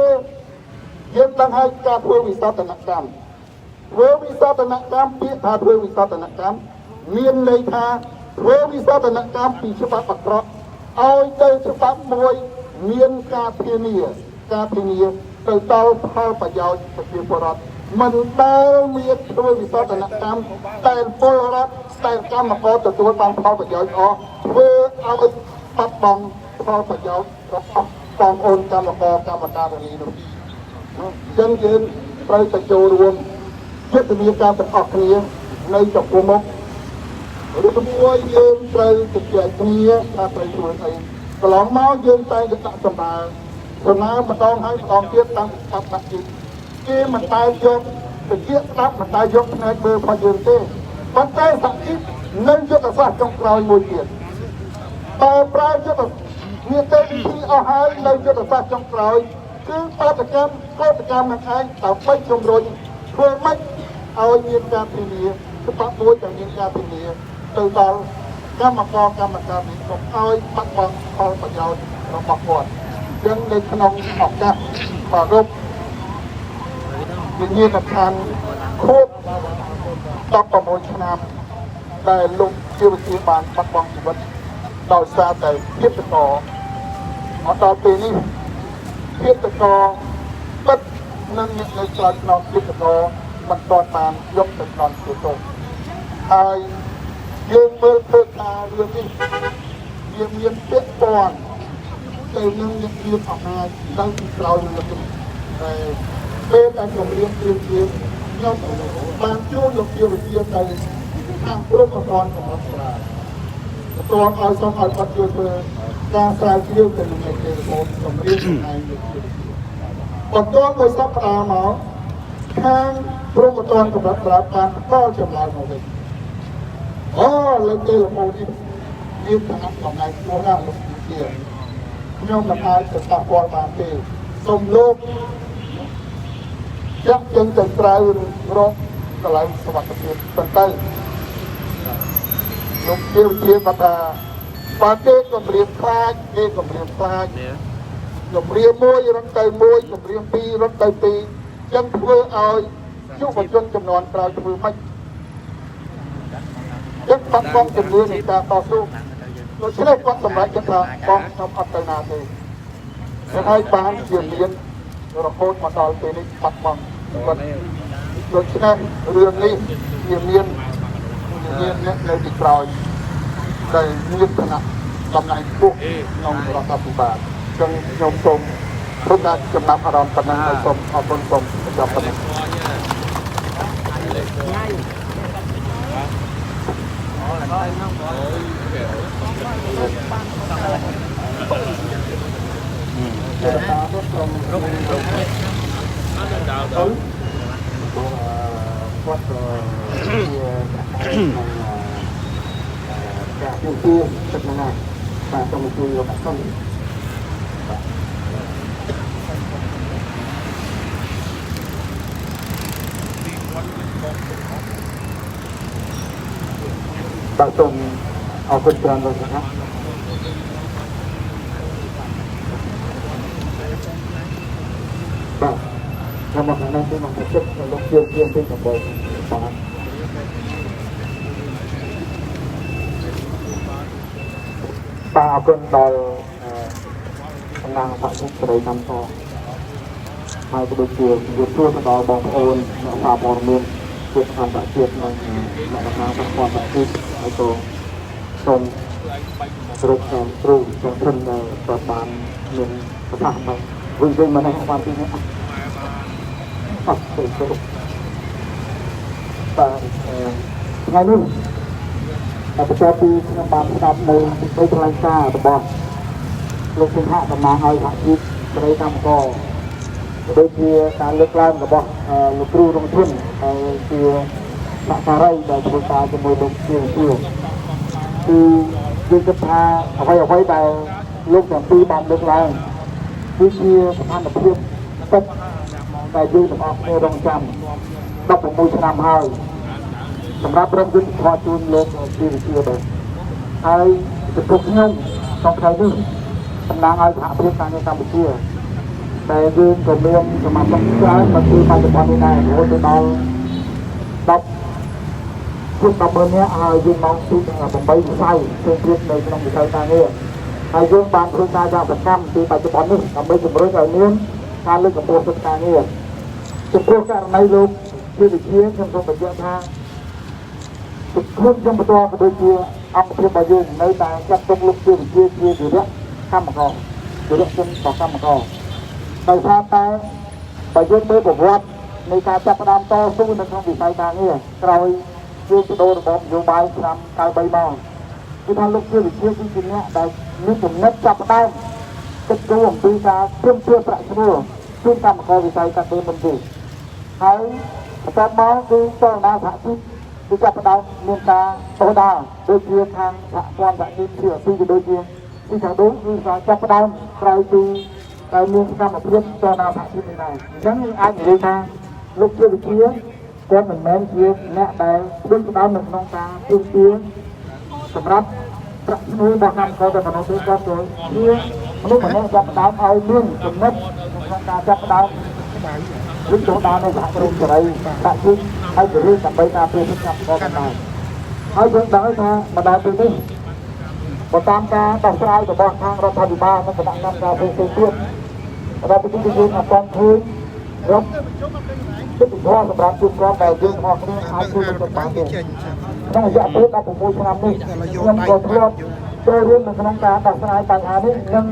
យើងដឹងហើយការធ្វើវិសោធនកម្មធ្វើវិសោធនកម្មពាក្យថាធ្វើវិសោធនកម្មមានន័យថាធ្វើវិសោធនកម្មពីច្បាប់អាក្រក់ឲ្យទៅច្បាប់មួយមានការធានាទៅដល់ផលប្រយោជន៍ប្រជាពលរដ្ឋមិនដែលមានធ្វើវិសោធនកម្មតែពលរដ្ឋតែកម្មករទទួលបានផលប្រយោជន៍អស់ធ្វើឲ្យបាត់បង់ផលប្រយោជន៍របស់បងប្អូនកម្មករកម្មការិនីនោះចឹងយើងត្រូវតែចូលរួមយុទ្ធនាការទាំងអស់គ្នានៅចំពោះមុខឬមួយយើងត្រូវជជែកគ្នាថាត្រូវធ្វើអីកន្លងមកយើងតែងតែដាក់សម្ដៅម្ដងហើយម្ដងទៀតតាមស្ថាប័នគេមិនតែយកវិជាស្ដាប់មិនតែយកផ្នែកមើលរបស់យើងទេប៉ុន្តែសហជីពនៅយុទ្ធសាស្ត្រចុងក្រោយមួយទៀតបើប្រើយុទ្ធវាទៅវិធីអស់ហើយនៅយុទ្ធសាស្ត្រចុងក្រោយគឺបាតកម្មកោតកម្មនឹងឯងដើម្បីជំរុញធ្វើម៉េចឲ្យមានការធានាច្បាប់មួយតែមានការធានាទៅដល់កម្មករកម្មការនេះកុំឲ្យបាត់បង់ផលប្រយោជន៍របស់គាត់ចឹងនៅក្នុងឱកាសប្ររពវិញ្ញាណក្ខន្ធខួប16ឆ្នាំ តែលោកជាវិជាបានបាត់បង់ជីវិតដោយសារតែភាពតកមកដល់ពេលនេះភាពតកបិទនឹងអ្នកនៅក្រៅក្នុងភាពតកមិនទាន់បានយកទៅដល់ជាទោសហើយយើងមើលធ្វើការរឿងនេះវាមានពាក់ព័ន្ធទៅនឹងអ្នកមានអំណាចនៅពីក្រោយរឿងនេះហើយពេលដែលគម្រាមព្រៀងខ្ញុំបានជួយលោកជាវិជាទៅខាងព្រមអត់ដល់កំណត់ប្រាតើឲ្យសូមឲ្យបាត់ជួយធ្វើការស្រាវជ្រាវទៅនឹងអ្នកទេសោគម្រាមខ្លួនឯងលោកជាបន្តទៅសប្តាហ៍មកខាងព្រមអត់ដល់កំណត់ប្រាបានបន្តចម្លើយមកវិញអូលើកទៅលំអនេះមានឋានៈកំណែខ្ពស់ណាស់លោកជាខ្ញុំមិនអាចទៅប៉ះពាល់បានទេសូមលោកចាក់ចេញទៅក្រៅរកកន្លែងសុវត្ថិភាពទៅលោកជាគាត់ថាបើគេគម្រាមខ្លាចគេគម្រាមខ្លាចគម្រាមមួយរត់ទៅមួយគម្រាមពីររត់ទៅពីចឹងធ្វើឲ្យយុវជនចំនួនក្រោយធ្វើម៉េចចឹងបាត់បង់ជំនឿនៃការតស៊ូដូច្នេះគាត់សម្រេចចិត្តថាបងខ្ញុំអត់ទៅណាទេហើយបានជាមានរហូតមកដល់ពេលនេះបាត់បង់គាត់ដូច្នេះរឿងនេះវាមានអ្នកនៅទីក្រោយដែលមានឋានៈតំណែងខ្ពស់ក្នុងរដ្ឋាភិបាលចឹងខ្ញុំសូមព្រមថាចំណាប់អារម្មណ៍ប៉ុណ្ណឹងហើយសូមអរគុណសូមចាប់ប៉ុណ្ណឹងការជួបជុំទឹកណាបាទសូមជួយរបស់ខ្ញុំបាទសូមអរគុណច្រើនលោកណាបាទខ្ញុំមកខាងនេះគឺមកចិត្តលោកជាពីកំពតបាទបាទអរគុណដល់សំណាងសហគមន៍ស្រីតាមតហើយក៏ដូចជាជំរាបសួរទៅដល់បងប្អូនអ្នកសារព័ត៌មានជាតិអន្តរជាតិនិងអ្នកដំណើរសហព័ន្ធប្រទេសហើយក៏សូមគោរពតាមគ្រូទាំងព្រមដែលបានមានប្រសាសន៍មកវិញមកនេះបានទីនេះអត់ទៅគោរពបាទថ្ងៃនេះបន្ទាប់ពីខ្ញុំបានស្ដាប់នៅសេចក្តីថ្លែងការណ៍របស់លោកសិង្ហតំណាងឲ្យសហជីពស្រីកម្មករដូចជាការលើកឡើងរបស់លោកគ្រូរងធនហើយជាសហការីដែលធ្វើការជាមួយលោកជាគឺយើងគិតថាអ្វីដែលលោកទាំងពីរបានលើកឡើងគឺជាស្ថានភាពពិតដែលយើងទាំងអស់គ្នារងចាំ16ឆ្នាំហើយសម្រាប់រំលឹកខជូនលោកជាវិជាដែរហើយចំពោះខ្ញុំក្នុងថ្ងៃនេះតំណាងឲ្យសហភាពការងារកម្ពុជាតែយើងក៏មានសមាជិកច្រើនមកជួយបច្ចុប្បន្ននេះដែររហូតដល់10នាក់ហើយយើងមកទី8វិស័យផ្សេងទៀតនៅក្នុងវិស័យការងារហើយយើងបានធ្វើការយ៉ាងសកម្មពីបច្ចុប្បន្ននេះដើម្បីជំរុញឲ្យមានការលើកកម្ពស់សិទ្ធិការងារចំពោះករណីលោកជាវិជាខ្ញុំសូមបញ្ជាក់ថាខ្ញុំខ្ញុំបន្តក៏ដូចជាអង្គភាពរបស់យើងនៅតែចាត់ទុកលោកជាវិជាជាវិរៈកម្មករវិរៈជនរបស់កម្មករដោយសារតែបើយើងមើលប្រវត្តិនៃការចាប់ផ្ដើមតស៊ូនៅក្នុងវិស័យការងារក្រោយជាបដូររបបនយោបាយឆ្នាំ93មកគឺថាលោកជាវិជាគឺជាអ្នកដែលមានចំណិតចាប់ផ្ដើមគិតគូរអំពីការព្រមព្រៀងប្រាក់ឈ្នួលជូនកម្មករវិស័យការងារមុនទៀតហើយបន្ទាប់មកគឺចលនាសហជីពគឺចាប់ផ្ដើមមានការដោះដាលដូចជាខាងសហព័ន្ធសហជីពជាពីដូចជាទីខាងដូចគឺចាប់ផ្ដើមក្រោយពីដែលមានសកម្មភាពចលនាសហជីពនេះដែរអញ្ចឹងអាចនិយាយថាលោកជាវិជាគាត់មិនមែនជាអ្នកដែលព្រមផ្ដើមនៅក្នុងការជួបជុំសម្រាប់ប្រាក់ឈ្នួលរបស់កម្មករតែប៉ុណ្ណោះទេគាត់ជាមនុស្សម្នាក់ចាប់ផ្ដើមឲ្យមានចំណិតក្នុងការចាប់ផ្ដើមវិចូលដល់នៅសហគ្រាសសេរីប្រាក់ឈ្នួលហើយជារឿងដើម្បីការពារសិទ្ធិកម្មករដែរ ហើយយើងដឹងថាបណ្ដាពីនេះបើតាមការដោះស្រាយរបស់ខាងរដ្ឋាភិបាលនិងគណៈកម្មការផ្សេងៗទៀតដល់ពីនេះយើងអត់បានឃើញរកសិទ្ធិធម៌សម្រាប់ជួបគ្រាន់ដែលយើងអស់គ្នាអាចជួយទៅបានទេក្នុងរយៈពេល16ឆ្នាំនេះខ្ញុំក៏ធ្លាប់ចូលរួមនៅក្នុងការដោះស្រាយបញ្ហានេះនិង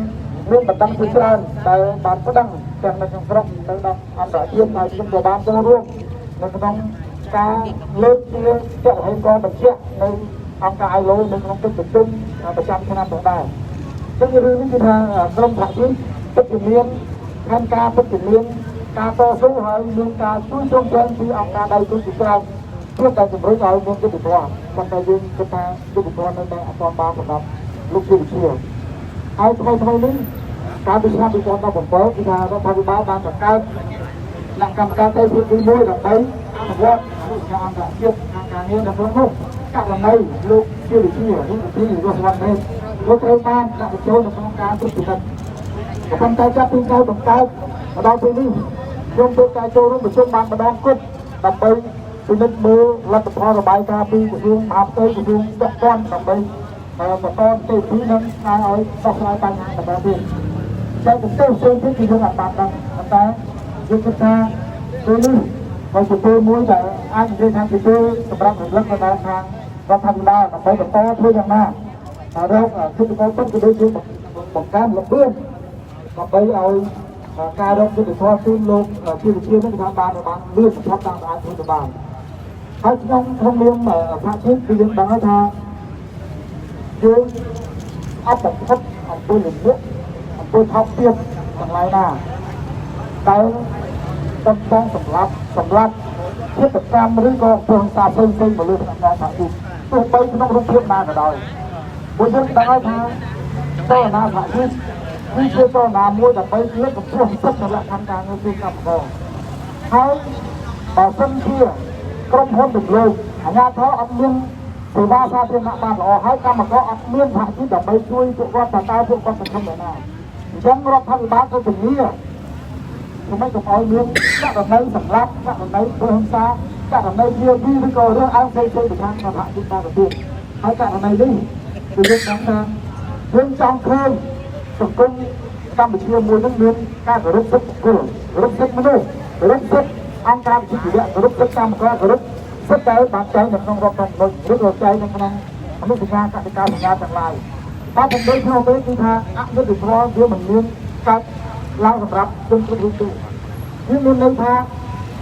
មានបណ្ដឹងជាច្រើនដែលបានប្តឹងទាំងនៅក្នុងស្រុកទៅដល់អន្តរជាតិហើយខ្ញុំក៏បានចូលរួមនៅក្នុងការលើកជាចរហេតុការបញ្ជាក់នៅអង្គការ ILO នៅក្នុងកិច្ចប្រជុំប្រចាំឆ្នាំផងដែរចឹងរឿងនេះគឺថាក្រុមសហជីពពិតជាមានផែនការពិតជាមានការតស៊ូហើយមានការជួយជ្រោមជ្រែងពីអង្គការដៃគូជាច្រើនព្រោះតែជំរុញឲ្យមានយុត្តិធម៌ប៉ុន្តែយើងគិតថាយុត្តិធម៌នៅតែអត់ទាន់បានសម្រាប់លោកជាវិជាហើយថ្មីនេះការពីឆ្នាំ2017គឺថារដ្ឋាភិបាលបានបង្កើតគណៈកម្មការទៅទី1ដើម្បីអនុវត្តវិធានអន្តរជាតិខាងការងារនៅក្នុងនោះករណីលោកជាវិជាវិធីរដ្ឋបាលនេះលោកត្រូវបានដាក់បញ្ចូលនៅក្នុងការត្រួតពិនិត្យប៉ុន្តែចាប់ពីការបង្កើតមកដល់ពេលនេះខ្ញុំធ្វើការចូលរួមប្រជុំបានម្ដងគត់ដើម្បីពិនិត្យមើលលទ្ធផលរបាយការណ៍ពីក្រសួងមហាផ្ទៃក្រសួងពាក់ព័ន្ធដើម្បីបន្តទៅទីនឹងស្នើឲ្យដោះស្រាយបញ្ហាបន្តទៀតតែទៅផ្សេងទៀតគឺយើងអត់បានដឹងតែយើងគិតថាពេលនេះហើយជាពេលមួយដែលអាចនិយាយថាជាពេលសម្រាប់រំលឹកទៅដល់ខាងរដ្ឋាភិបាលដើម្បីបន្តធ្វើយ៉ាងណារកសិទ្ធិពលពិតក៏ដូចជាបង្កើនលម្អឿនដើម្បីឲ្យការរកយុត្តិធម៌ជូនលោកជាវិជានេះថាបានលឿនបំផុតតាមអាចធ្វើទៅបានហើយក្នុងនាមសហជីពគឺយើងដឹងថាយើងអត់បំផុតអំពើលំបាកអំពើថោកទាបទាំងឡាយណាតែតំបន់សម្រាប់ចិត្តកម្មឬក៏ព្រមសារផ្សេងមកលើគណៈកម្មការសហជីពទោះបីក្នុងរូបភាពណាក៏ដោយពួកយើងដឹងហើយថាតើណាសហជីពគឺជាតើណាមួយដើម្បីលើកកម្ពស់សិទ្ធិរបស់កម្មការងារជាកម្មករហើយបើសិនជាក្រុមហ៊ុនទំនើបអាជ្ញាធរអត់មានសេវាសាធារណៈបានល្អហើយកម្មករអត់មានសហជីពដើម្បីជួយពួកគាត់តើពួកគាត់សង្គមយ៉ាងណាអញ្ចឹងរដ្ឋាភិបាលក៏ជំនាញមិនក៏ឲ្យមានករណីសម្រាប់ករណីព្រមសារករណីវាឬក៏រឿងអើងផ្សេងៗទៅខាងសហជីពបានទៅទៀតហើយករណីនេះគឺយើងដឹងថាយើងចង់ឃើញសង្គមកម្ពុជាមួយនឹងមានការគោរពសិទ្ធិបុគ្គលគោរពសិទ្ធិមនុស្សគោរពសិទ្ធិអង្គការវិទ្យាគោរពសិទ្ធិកម្មករគោរពសិទ្ធិដែលបានចែងនៅក្នុងរដ្ឋធម្មនុញ្ញឬក៏ចែងនៅក្នុងអនុសញ្ញាកតិកាសញ្ញាទាំងឡាយតែប៉ុន្តែក្នុងពេលគឺថាអយុត្តិធម៌វាមិនមានកើតឡើងសម្រាប់ជនគ្រប់រូបទេវាមានន័យថា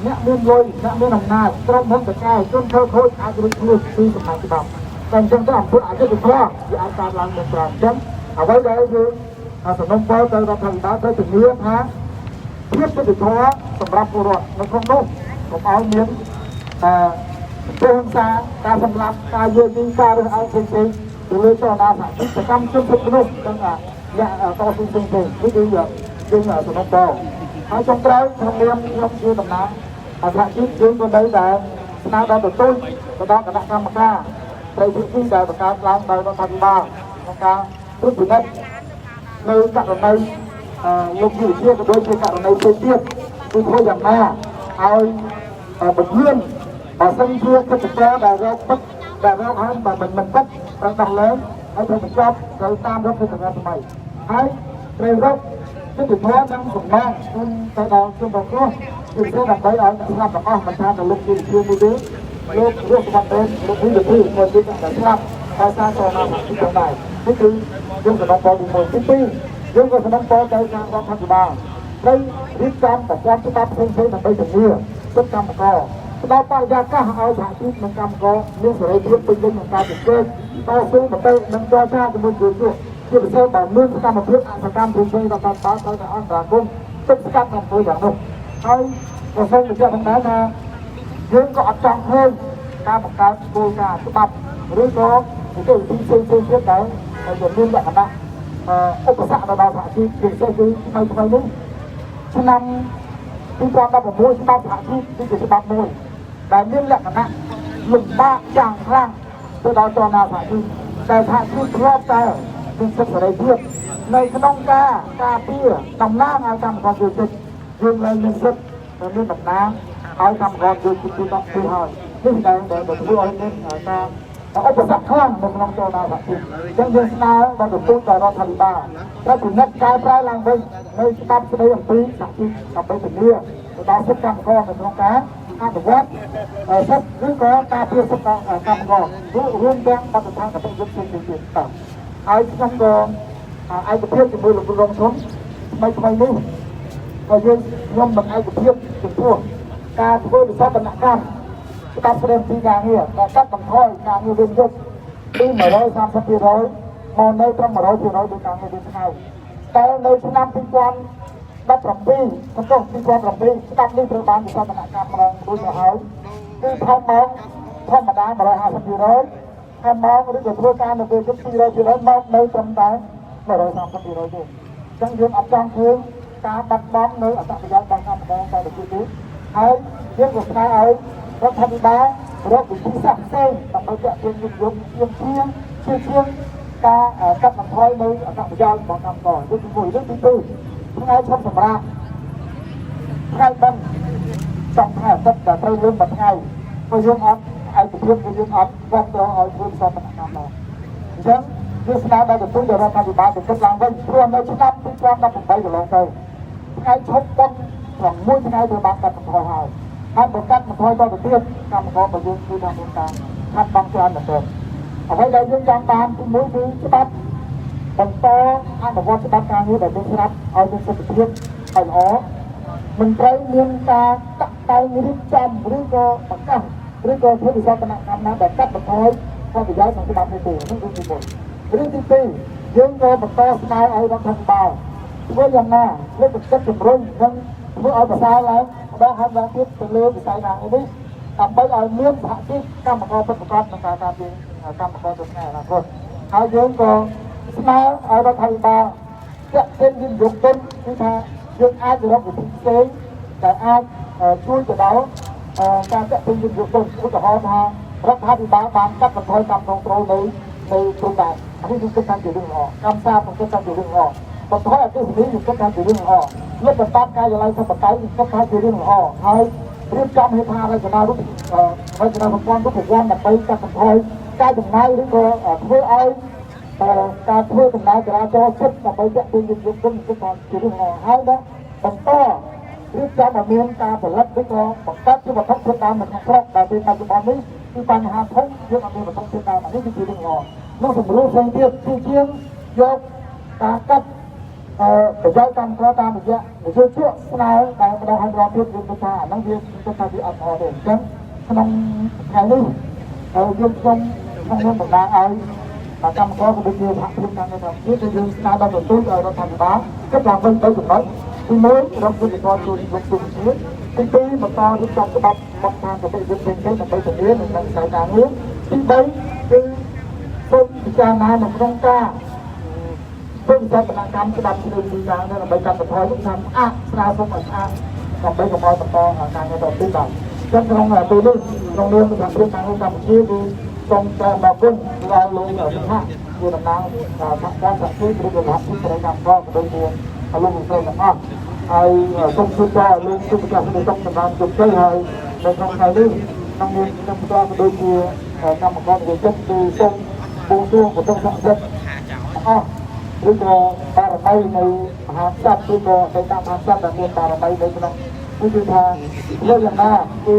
អ្នកមានលុយអ្នកមានអំណាចក្រុមហ៊ុនតកែជនធ្វើខូចអាចរួចខ្លួនពីសំណាក់ច្បាប់តែអញ្ចឹងទៅអំពើអយុត្តិធម៌វាអាចកើតឡើងមួយច្រើនអញ្ចឹងអ្វីដែលយើងសំណុំពរទៅរដ្ឋាភិបាលត្រូវជំនឿថាភាពយុត្តិធម៌សម្រាប់ពលរដ្ឋនៅក្នុងនោះកុំឲ្យមានព្រមសារការសម្លាប់ការយល់ពីការរើសអើងផ្សេងៗទៅលើចលនាសហជីពសកម្មជនគ្រប់មនុស្សទាំងអ្នកតស៊ូផ្សេងៗនេះគឺយើងសំណុំពរហើយចុងក្រោយក្នុងនាមខ្ញុំជាតំណាងសហជីពយើងក៏នៅតែស្នើដល់ទទួលទៅដល់គណៈកម្មការត្រូវវិធីដែលបង្កើតឡើងដោយរដ្ឋាភិបាលក្នុងការត្រួតពិនិត្យនៅករណីលោកវិជាក៏ដូចជាករណីផ្សេងទៀតគឺធ្វើយ៉ាងណាឲ្យបង្រៀនបើសិនជាកិច្ចការដែលរកពិតដែលរកហើយបើមិនពិតត្រូវដោះលែងហើយត្រូវបញ្ចប់ត្រូវតាមរដ្ឋធម្មនុញ្ញថ្មីហើយត្រូវរកយុត្តិធម៌និងសំណាងជូនទៅដល់ជនរងគ្រោះគឺដើម្បីឲ្យអ្នកស្លាប់ទាំងអស់មិនថាតែលោកជាវិជាមួយទេលោករស់សម្បត្តិលោកវិជាក៏ជាតែស្លាប់ហើយសារចូលមកពីផងដែរនេះគឺយើងសំណពរទី1ទី2យើងក៏សំណពរទៅខាងរដ្ឋាភិបាលត្រូវរៀបចំប្រព័ន្ធច្បាប់ផ្សេងៗដើម្បីជំនឿសិទ្ធិកម្មករផ្ដល់បរិយាកាសឲ្យសហជីពនិងកម្មករមានសេរីភាពពេញលេញក្នុងការប្រកួតតស៊ូមតិនិងចរចាជាមួយពលរដ្ឋជាពិសេសបើមានសកម្មភាពអសកម្មផ្សេងៗដល់តាមត្រូវតែអន្តរាគមន៍ទឹកស្កាត់ក្នុងពេលយ៉ាងនោះហើយក៏សូមបញ្ជាក់ផងដែរថាយើងក៏អត់ចង់ឃើញការបង្កើតគោលការណ៍ច្បាប់ឬក៏វិធីផ្សេងៗទៀតដែលមានលក្ខណៈឧបសគ្គដល់សហជីពជាពិសេសគឺថ្មីនេះឆ្នាំ2016ច្បាប់សហជីពគឺជាច្បាប់មួយដែលមានលក្ខណៈលំបាកយ៉ាងខ្លាំងទៅដល់ចលនាសហជីពតែសហជីពធ្លាប់តែមានសិទ្ធិសេរីភាពនៅក្នុងការពារតំណាងឲ្យកម្មករយុត្តិធម៌យើងលែងមានសិទ្ធិមានតំណាងឲ្យកម្មករយុត្តិធម៌ទៅហើយនេះដែលធ្វើឲ្យមានការ ឧបសគ្គខ្លាំងនៅក្នុងចូលដល់សហជីពអញ្ចឹងយើងស្នើដល់ទទួលដល់រដ្ឋាភិបាលត្រូវពិនិត្យកែប្រែឡើងវិញនៅច្បាប់ស្តីអំពីសហជីពដើម្បីធានាទៅដល់សិទ្ធិកម្មករនៅក្នុងការអនុវត្តសិទ្ធិឬក៏ការពារសិទ្ធិកម្មកររួមទាំងបទដ្ឋានគតិយុត្តជាទៀតតើហើយខ្ញុំក៏ឯកភាពជាមួយលោករងឈុនថ្មីនេះក៏យើងខ្ញុំមិនឯកភាពចំពោះការធ្វើវិសោធនកម្មច្បាប់ស្តីពីការងារដែលកាត់បន្ថយការងារវិញយប់ពី130%មកនៅត្រឹម100%នៃការងារវិញថ្ងៃតែនៅឆ្នាំ2017ឆ្នាំ2007ច្បាប់នេះត្រូវបានវិសោធនកម្មម្ដងរួចទៅហើយគឺថមមកធម្មតា150%ហើយមកឬក៏ធ្វើការនៅពេលជិត200%មកនៅត្រឹមតែ130%ទេអញ្ចឹងយើងអត់ចង់ឃើញការបាត់បង់នៅអត្ថប្រយោជន៍របស់កម្មករតែទៅទៀតហើយយើងក៏ស្នើឲ្យរដ្ឋាភិបាលរកវិធីសាស្ត្រផ្សេងដើម្បីទាក់ទាញយុវជនជាការកាត់បន្ថយនៅអត្ថប្រយោជន៍របស់កម្មករទី1ឬទី2ថ្ងៃឈប់សម្រាកថ្ងៃបិណ្ឌចុងខែអាទិត្យដែលត្រូវលឿនមួយថ្ងៃព្រោះយើងអត់ឯកភាពយើងអត់គ្រប់គ្រងឲ្យធ្វើសកម្មភាពដែរអញ្ចឹងវាស្នើដល់ទទួលរដ្ឋាភិបាលទៅគិតឡើងវិញព្រោះនៅឆ្នាំ2018កន្លងទៅថ្ងៃឈប់បិណ្ឌ6ថ្ងៃត្រូវបានកាត់បន្ថយហើយបើកាត់បន្ថយទៅទៀតកម្មកររបស់យើងគឺថាមានការខាត់បង់ច្រើនមែនទែនអ្វីដែលយើងចង់បានទី1គឺច្បាប់បន្តអនុវត្តច្បាប់ការងារដែលយើងស្រាប់ឲ្យមានសិទ្ធិភាពឲ្យល្អមិនត្រូវមានការតាក់តែងរៀបចំឬក៏ប្រកាសឬក៏ធ្វើវិសោធនកម្មណាដែលកាត់បន្ថយផលប្រយោជន៍ของច្បាប់នេះទេនេះគឺទី1រឿងទី2យើងក៏បន្តស្នើឲ្យរដ្ឋាភិបាលធ្វើយ៉ាងណាលើកទឹកចិត្តជំរុញនិងធ្វើឲ្យប្រសើរឡើងម្ដងហើយម្ដងទៀតទៅលើវិស័យការងារនេះដើម្បីឲ្យមានសហជីពកម្មករពិតប្រាកដក្នុងការការពារកម្មករទៅថ្ងៃអនាគតហើយយើងក៏ស្នើឲ្យរដ្ឋាភិបាលចាក់ចេញវិនិយោគទុនគឺថាយើងអាចរកវិធីផ្សេងដែលអាចជួយទៅដល់ការចាក់ចេញវិនិយោគទុនឧទាហរណ៍ថារដ្ឋាភិបាលបានកាត់បន្ថយកម្មគ្រប់គ្រងនៅព្រំដែននេះគឺគិតថាជារឿងល្អកម្មសាគិតថាជារឿងល្អបន្ថយអតិថិជនគិតថាជារឿងល្អលោកបន្តការិយាល័យសិប្បកម្មគិតថាជារឿងល្អហើយរៀបចំហេដ្ឋារចនារូបប្រព័ន្ធដើម្បីកាត់បន្ថយការចំណាយឬក៏ធ្វើឲ្យការធ្វើដំណើរចរាចរណ៍ចិត្តដើម្បីចាក់ទាញយុវជនគិតថាជារឿងល្អហើយណាបន្តរៀបចំឲ្យមានការផលិតឬក៏បង្កើតជាវត្ថុធាតុដើមនៅក្នុងស្រុកដែលពេលបច្ចុប្បន្ននេះគឺបញ្ហាធំយើងអត់មានវត្ថុធាតុដើមនេះគឺជារឿងល្អនោះសម្រួលផ្សេងទៀតជាយកការកាត់ប្រយោជន៍កម្មករតាមរយៈនយោជកស្នើដែលម្ដងហើយម្ដងទៀតយើងគិតថាអាហ្នឹងវាគិតថាវាអត់ល្អទេអញ្ចឹងក្នុងថ្ងៃនេះយើងខ្ញុំបណ្ដាឲ្យកម្មករក៏ដូចជាសហភាពការងារទៀតគឺយើងស្នើដល់ទទួលឲ្យរដ្ឋាភិបាលគិតឡើងវិញទៅចំណុចទី1រកវិធីសាស្ត្រជួយលោកជំនួយទី2បន្តរៀបចំច្បាប់បទដ្ឋានគតិយុត្តផ្សេងៗដើម្បីធានានឹងវិស័យការងារទី3គឺសូមពិចារណានៅក្នុងការធ្វើវិសោធនកម្មច្បាប់ស្តីពីការងារដើម្បីកាត់បន្ថយទុកតាមស្អាតស្រាលសុំឲ្យស្អាតដើម្បីកុំឲ្យបន្តការងារទៅទៀតបាទអញ្ចឹងក្នុងពេលនេះក្នុងនាមសហភាពការងារកម្ពុជាគឺសូមតែមកគុណដល់លោកសិដ្ឋាជាតំណាងសហការសហជីពឬក៏សហជីពសេរីកម្មករក៏ដូចជាលោកស្រីទាំងអស់ហើយសូមជូនដល់លោកជួបការសម្ដែងសម្រាប់ជោគជ័យហើយនៅក្នុងថ្ងៃនេះក្នុងនាមខ្ញុំផ្ទាល់ក៏ដូចជាកម្មករនិយោជិតគឺសូមបួងសួងបន្ទុកស័ក្តិសិទ្ធិអស់ឬក៏បារមីនៃមហាក្សត្រឬក៏នៃតាមមហាក្សត្រដែលមានបារមីនៅក្នុងគឺថាលើយ៉ាងណាគឺ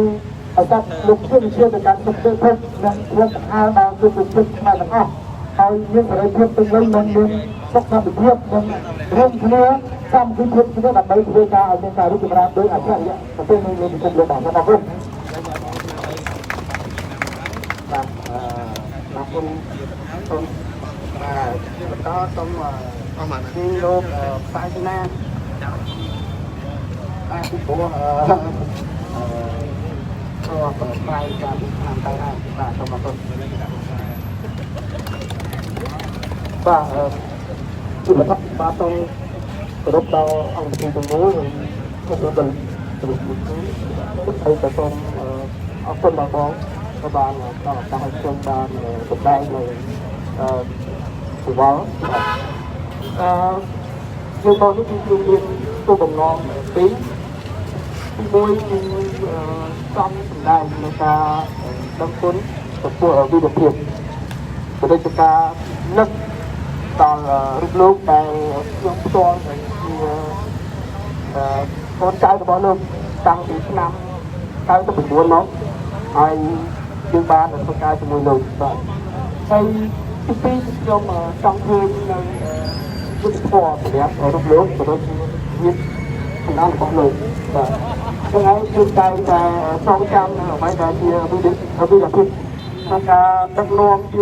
ឲ្យកាត់លោកជាវិជាទៅកាន់ទឹកទឹកភពនិងធ្វើបង្ហាញដល់គឺទឹកទឹកខ្មែរទាំងអស់ហើយមានសេរីភាពពេញលេញនិងមានសុខភាពនិងរួមគ្នាសាមគ្គីភាពគ្នាដើម្បីធ្វើការឲ្យមានការរីកចម្រើនដោយអច្ឆរិយៈប្រទេសនៃលោកពិភពលោកបាទអរគុណបាទអរគុណសូមបន្តសូមពីលោកផ្សាយណាពីព្រោះក៏ផ្សាយការពីខាងទៅហើយបាទសូមអរគុណបាទជាបន្តបាទសូមគោរពដល់អង្គភាពទាំងមូលសូមដល់ហើយក៏សូមអរគុណបងបានដល់ឱកាសឲ្យខ្ញុំបានសម្ដែងនៅពីវល់យើងមកនេះគឺមានគោលបំណងពីរទី1គឺសំសម្ដែងនៃការដឹងគុណចំពោះវិទ្យាភាព ដូចជាការនឹកដល់រូបលោកដែលខ្ញុំផ្ទាល់ជាកូនចៅរបស់លោកតាំងពីឆ្នាំ99មកហើយយើងបានធ្វើការជាមួយលោកបាទហើយទីពីរខ្ញុំចង់ឃើញនៅវិទ្យាសម្រាប់រូបលោកក៏ដូចជាវិទ្យាសម្រាប់របស់លោកបាទចឹងហើយយើងតែចងចាំនៅអ្វីដែលជាវិទ្យាភាពក្នុងការដឹកនាំជា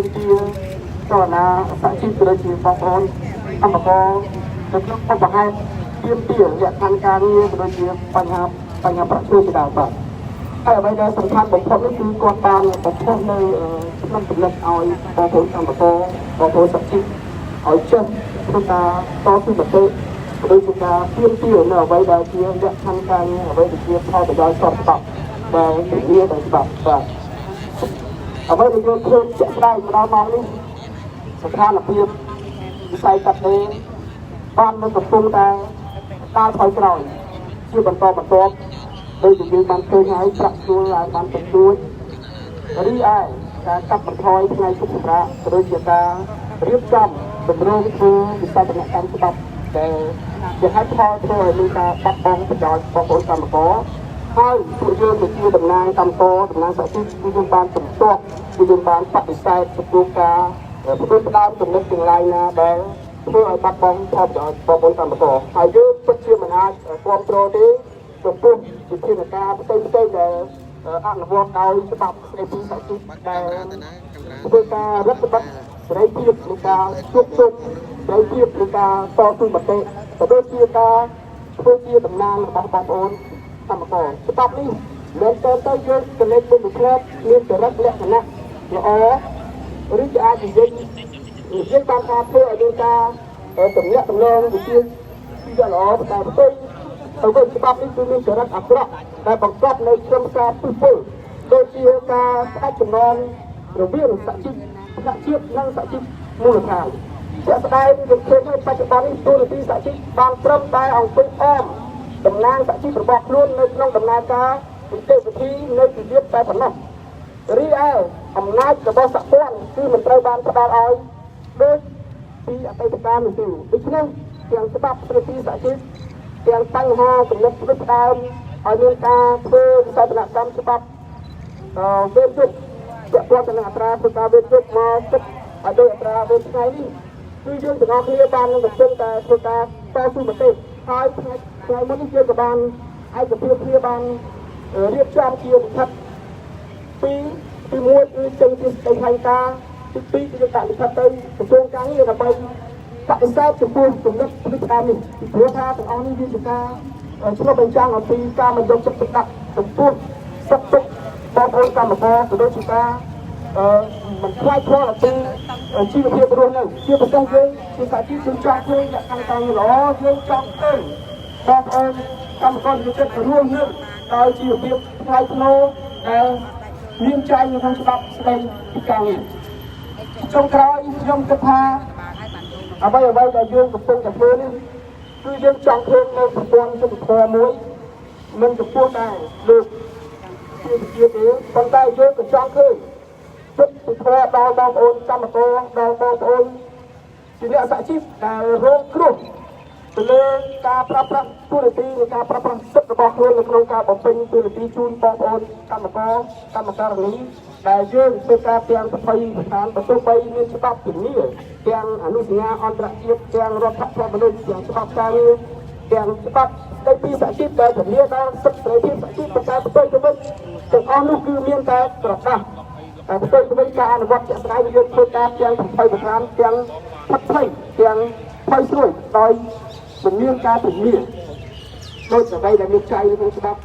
ចលនាសហជីពក៏ដូចជាបងប្អូនអង្គការនៅក្នុងបង្ហាញជាលក្ខខណ្ឌការងារក៏ដូចជាបញ្ហាប្រាក់ឈ្នួលជាដើមបាទហើយអ្វីដែលសំខាន់បំផុតនោះគឺគាត់បានបំផុសនៅក្នុងចំណុចឲ្យបងប្អូនអង្គការបងប្អូនសហជីពឲ្យចេះក្នុងការតស៊ូមតិក៏ដូចជាការទៀមនៅអ្វីដែលជាលក្ខខណ្ឌការងារអ្វីដែលជាផលប្រយោជន៍ស្របច្បាប់ដែលជាដោយច្បាប់បាទអ្វីដែលយើងឃើញជាក់ស្ដែងដល់ម៉ោងនេះស្ថានភាពវិស័យកាត់ដេរបាននឹងកំពុងតែដើរថយក្រោយជាបន្តបន្ទាប់ដោយជាយើងបានឃើញហើយប្រាក់ឈ្នួលឡើងបានតិចតួចរីឯការកាត់បន្ថយថ្ងៃឈប់សម្រាកក៏ដូចជាការរៀបចំតម្រូវធ្វើវិស័យកម្មច្បាប់ដែលជាហេតុផលធ្វើឲ្យមានការបាត់បង់ប្រយោជន៍បងប្អូនកម្មករហើយពួកយើងជាតំណាងកម្មករតំណាងសហជីពគឺយើងបានជំទាស់គឺយើងបានបដិសេធចំពោះការធ្វើផ្ដើមចំណុចទាំងឡាយណាដែលធ្វើឲ្យបាត់បង់ផលប្រយោជន៍បងប្អូនកម្មករហើយយើងពិតជាមិនអាចគ្រប់គ្រងទេចំពោះវិធានការផ្សេងៗដែលអនុវត្តដោយច្បាប់ស្តីពីសហជីពដែលធ្វើការរដ្ឋបတ်សេរីភាពនៃការជួបជុំសេរីភាពនៃការតស៊ូមតិក៏ដូចជាការធ្វើជាតំណាងរបស់បងប្អូនកម្មករច្បាប់នេះមិនទៅយើងកលេចបុគ្គលិកមានចរិតលក្ខណៈល្អឬក៏អាចនិយាយបានការធ្វើឲ្យមានការទំនាក់ទំនងវិជាទីល្អតែផ្ទុយទៅវិញច្បាប់នេះគឺមានចរិតអាក្រក់ដែលបង្កប់នៅក្នុងការពុះពុលដូចជាការស្ដាច់ចំណងរវាងសហជីពថ្នាក់ជាតិនិងសហជីពមូលដ្ឋានជាក់ស្ដែងយើងឃើញថាបច្ចុប្បន្ននេះទូរទស្សន៍សហជីពបានត្រឹមតែអង្គុយអមតំណាងសហជីពរបស់ខ្លួននៅក្នុងដំណើរការនីតិវិធីនៅពីទៀតតែប៉ុណ្ណោះរីឯអំណាចរបស់សហព័ន្ធគឺមិនត្រូវបានផ្ដល់ឲ្យដូចពីអតីតកាលនោះទេដូច្នេះទាំងច្បាប់ស្តីពីសហជីពទាំងបញ្ហាចំណុចផ្ដួចផ្ដើមឲ្យមានការធ្វើវិស័យកម្មច្បាប់វេនយុទ្ធពាក់ព័ន្ធទៅនឹងអត្រាធ្វើការវេនយុទ្ធមកទឹកឲ្យដោយអត្រាវេនថ្ងៃនេះគឺយើងទាំងអស់គ្នាបាននឹងកំពុងតែធ្វើការតស៊ូមតិហើយថ្ងៃមុននេះយើងក៏បានឯកភាពគ្នាបានរៀបចំជាលិខិតទី1គឺចេញពីស្តីផែនការទី2គឺយើងដាក់លិខិតទៅក្រសួងការងារដើម្បីបដិសេធចំពោះចំណុចផ្ដួចផ្ដើមនេះពីព្រោះថាទាំងអស់នេះវាជាការឆ្លុះបញ្ចាំងអំពីការមិនយកចិត្តទុកដាក់ចំពោះសុខទុក្ខបងប្អូនកម្មករក៏ដូចជាការមិនខ្លាចផលអំពីជីវភាពរស់នៅជាប្រទេសយើងជាសហជីពយើងចង់ឃើញលក្ខខណ្ឌការងារល្អយើងចង់ឃើញបងប្អូនកម្មករយុទ្ធរួមនឹងដោយជីវភាពថ្លៃថ្នូរដែលមានចែងនៅក្នុងច្បាប់ស្តីពីការងារចុងក្រោយខ្ញុំគិតថាអ្វីដែលយើងកំពុងតែធ្វើនេះគឺយើងចង់ឃើញនៅប្រព័ន្ធយុត្តិធម៌មួយមិនចំពោះតែលោកជាវិជាទេប៉ុន្តែយើងក៏ចង់ឃើញយុត្តិធម៌ដល់បងប្អូនកម្មករដល់បងប្អូនជាអ្នកសហជីពដែលរងគ្រោះទៅលើការប្រើប្រាស់ទូរទស្សន៍និងការប្រើប្រាស់សិទ្ធិរបស់ខ្លួននៅក្នុងការបំពេញទូរទស្សន៍ជូនបងប្អូនកម្មករនីដែលយើងធ្វើការទាំង20ស្ថានបើទោះបីមានច្បាប់ជំនាញទាំងអនុសញ្ញាអន្តរជាតិទាំងរដ្ឋធម្មនុញ្ញទាំងច្បាប់ការងារទាំងច្បាប់ស្តីពីសហជីពដែលជំនាញដល់សិទ្ធិសេរីភាពសហជីពប៉ុន្តែផ្ទុយទៅវិញទាំងអស់នោះគឺមានតែក្រដាស់តែផ្ទុយទៅវិញការអនុវត្តជាក់ស្ដែងយើងធ្វើការទាំង20ស្ថានទាំងផិតភ័យទាំងភ័យស្រួយដោយមិនមានការជំនាញដូចអ្វីដែលមានចែងនៅក្នុងច្បាប់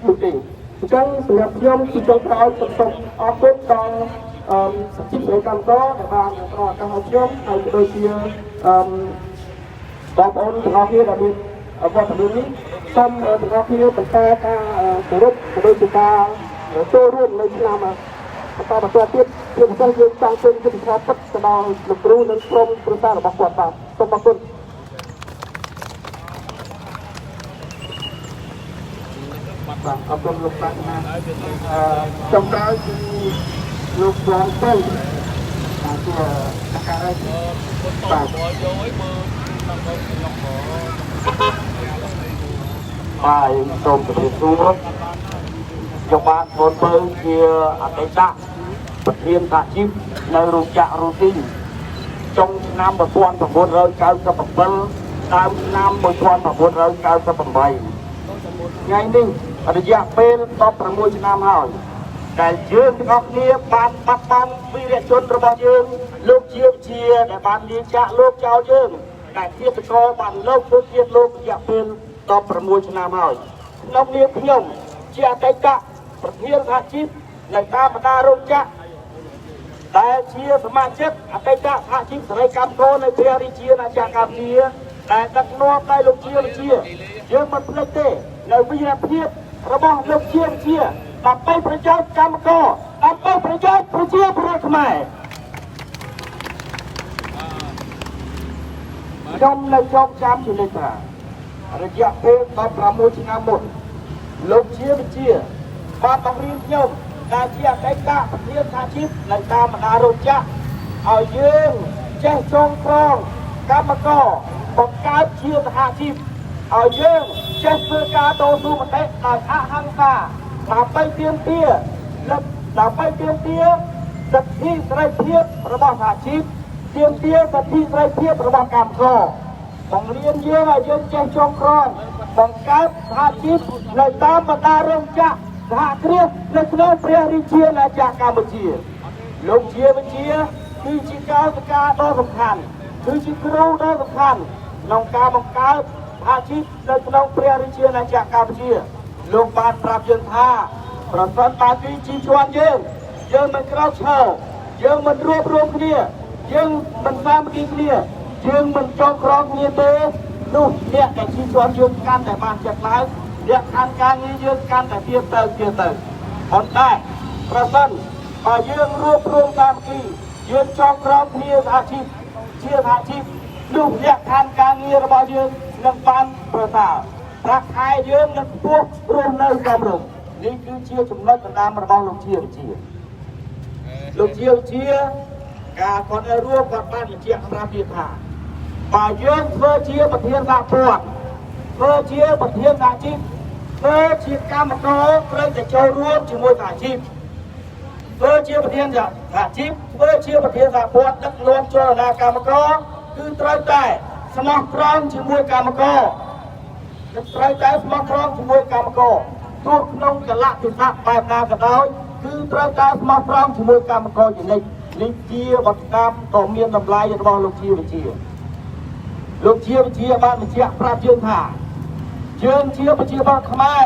នោះទេអញ្ចឹងសម្រាប់ខ្ញុំគឺចុងក្រោយសូមអរគុណដល់សហជីពកម្មករដែលបានផ្ដល់ឱកាសឲ្យខ្ញុំហើយក៏ដូចជាបងប្អូនទាំងអស់គ្នាដែលមានវត្តមាននេះសូមទាំងអស់គ្នាបន្តការគោរពក៏ដូចជាការចូលរួមនៅឆ្នាំបន្តទៀតជាពិសេសយើងចង់ឃើញយុទ្ធសាស្ត្រពិតទៅដល់លោកគ្រូនិងក្រុមគ្រួសាររបស់គាត់បាទសូមអរគុណបាទអរគុណលោកប្រាជ្ញាចុងក្រោយគឺលោកបងទៅ bài tôm từ phía xuống trong bạn vốn với kia ở đây đã bật thiên thả chip nơi rung chạ routine trong năm 1997 តាមឆ្នាំ1997ថ្ងៃនេះរយៈពេល16ឆ្នាំហើយដែលយើងទាំងអស់គ្នាបានបាត់បង់វីរជនរបស់យើងលោកជាវិជាដែលបានលាចាកលោកចោលយើងដែលជាតកបានលោកធ្វើជាតិលោករយៈពេល16ឆ្នាំហើយក្នុងនាមខ្ញុំជាអតីតប្រធានសហជីពនៃតាមបណ្ដារោងចក្រដែលជាសមាជិកអតីតសហជីពសេរីកម្មករនៅព្រះរាជាណាចក្រកម្ពុជាដែលដឹកនាំដោយលោកជាវិជាយើងមិនភ្លេចទេនៅវីរភាពរបស់លោកជាវិជាដើម្បីប្រយោជន៍កម្មករដើម្បីប្រយោជន៍ប្រជាពលរដ្ឋខ្មែរខ្ញុំនៅចងចាំជានិច្ចថារយៈពេល16ឆ្នាំមុនលោកជាវិជាបានបង្រៀនខ្ញុំដែលជាអតីតប្រធានសហជីពនៅតាមបណ្ដារោងចក្រឲ្យយើងចេះចងក្រងកម្មករបង្កើតជាសហជីពឲ្យយើងចេះធ្វើការតស៊ូមតិដោយអហិង្សាដើម្បីទាមទារសិទ្ធិសេរីភាពរបស់សហជីពទាមទារសិទ្ធិសេរីភាពរបស់កម្មករបង្រៀនយើងឲ្យយើងចេះចងក្រងបង្កើតសហជីពនៅតាមបណ្ដារោងចក្រសហគ្រាសនៅក្នុងព្រះរាជាណាចក្រកម្ពុជាលោកជាវិជាគឺជាកោសិកាដ៏សំខាន់គឺជាគ្រូដ៏សំខាន់ក្នុងការបង្កើតសហជីពនៅក្នុងព្រះរាជាណាចក្រកម្ពុជាលោកបានប្រាប់យើងថាប្រសិនបើទីជីជន់យើងមិនក្រោកឈរយើងមិនរួបរวมគ្នាយើងមិនសាមគ្គីគ្នាយើងមិនចងក្រងគ្នាទេនោះអ្នកដែលជីជន់យើងកាន់តែបានចិត្តឡើងអ្នកខាងការងារយើងកាន់តែទៀតទៅប៉ុន្តែប្រសិនបើយើងរួបរวมសាមគ្គីយើងចងក្រងគ្នាសហជីពជាសហជីពនោះអ្នកខាងការងាររបស់យើងនឹងបានប្រសើរប្រាក់ខែយើងនឹងខ្ពស់រស់នៅកម្រិតនេះគឺជាចំណុចដណ្ដើមរបស់លោកជាវិជាការគាត់ឲ្យរួមគាត់បានបញ្ជាក់ប្រាប់ទៀតថាបើយើងធ្វើជាប្រធានសហព័ន្ធធ្វើជាប្រធានសហជីពធ្វើជាកម្មករត្រូវតែចូលរួមជាមួយសហជីពធ្វើជាប្រធានសហជីពធ្វើជាប្រធានសហព័ន្ធដឹកនាំចលនាកម្មករគឺត្រូវតែស្មោះត្រង់ជាមួយកម្មករទោះក្នុងកលៈទេសៈបែបណាក៏ដោយគឺត្រូវតែស្មោះត្រង់ជាមួយកម្មករជានិច្ចនេះជាវត្តកម្មដ៏មានតម្លៃរបស់លោកជាវិជាបានបញ្ជាក់ប្រាប់យើងថាយើងជាប្រជាពលរដ្ឋខ្មែរ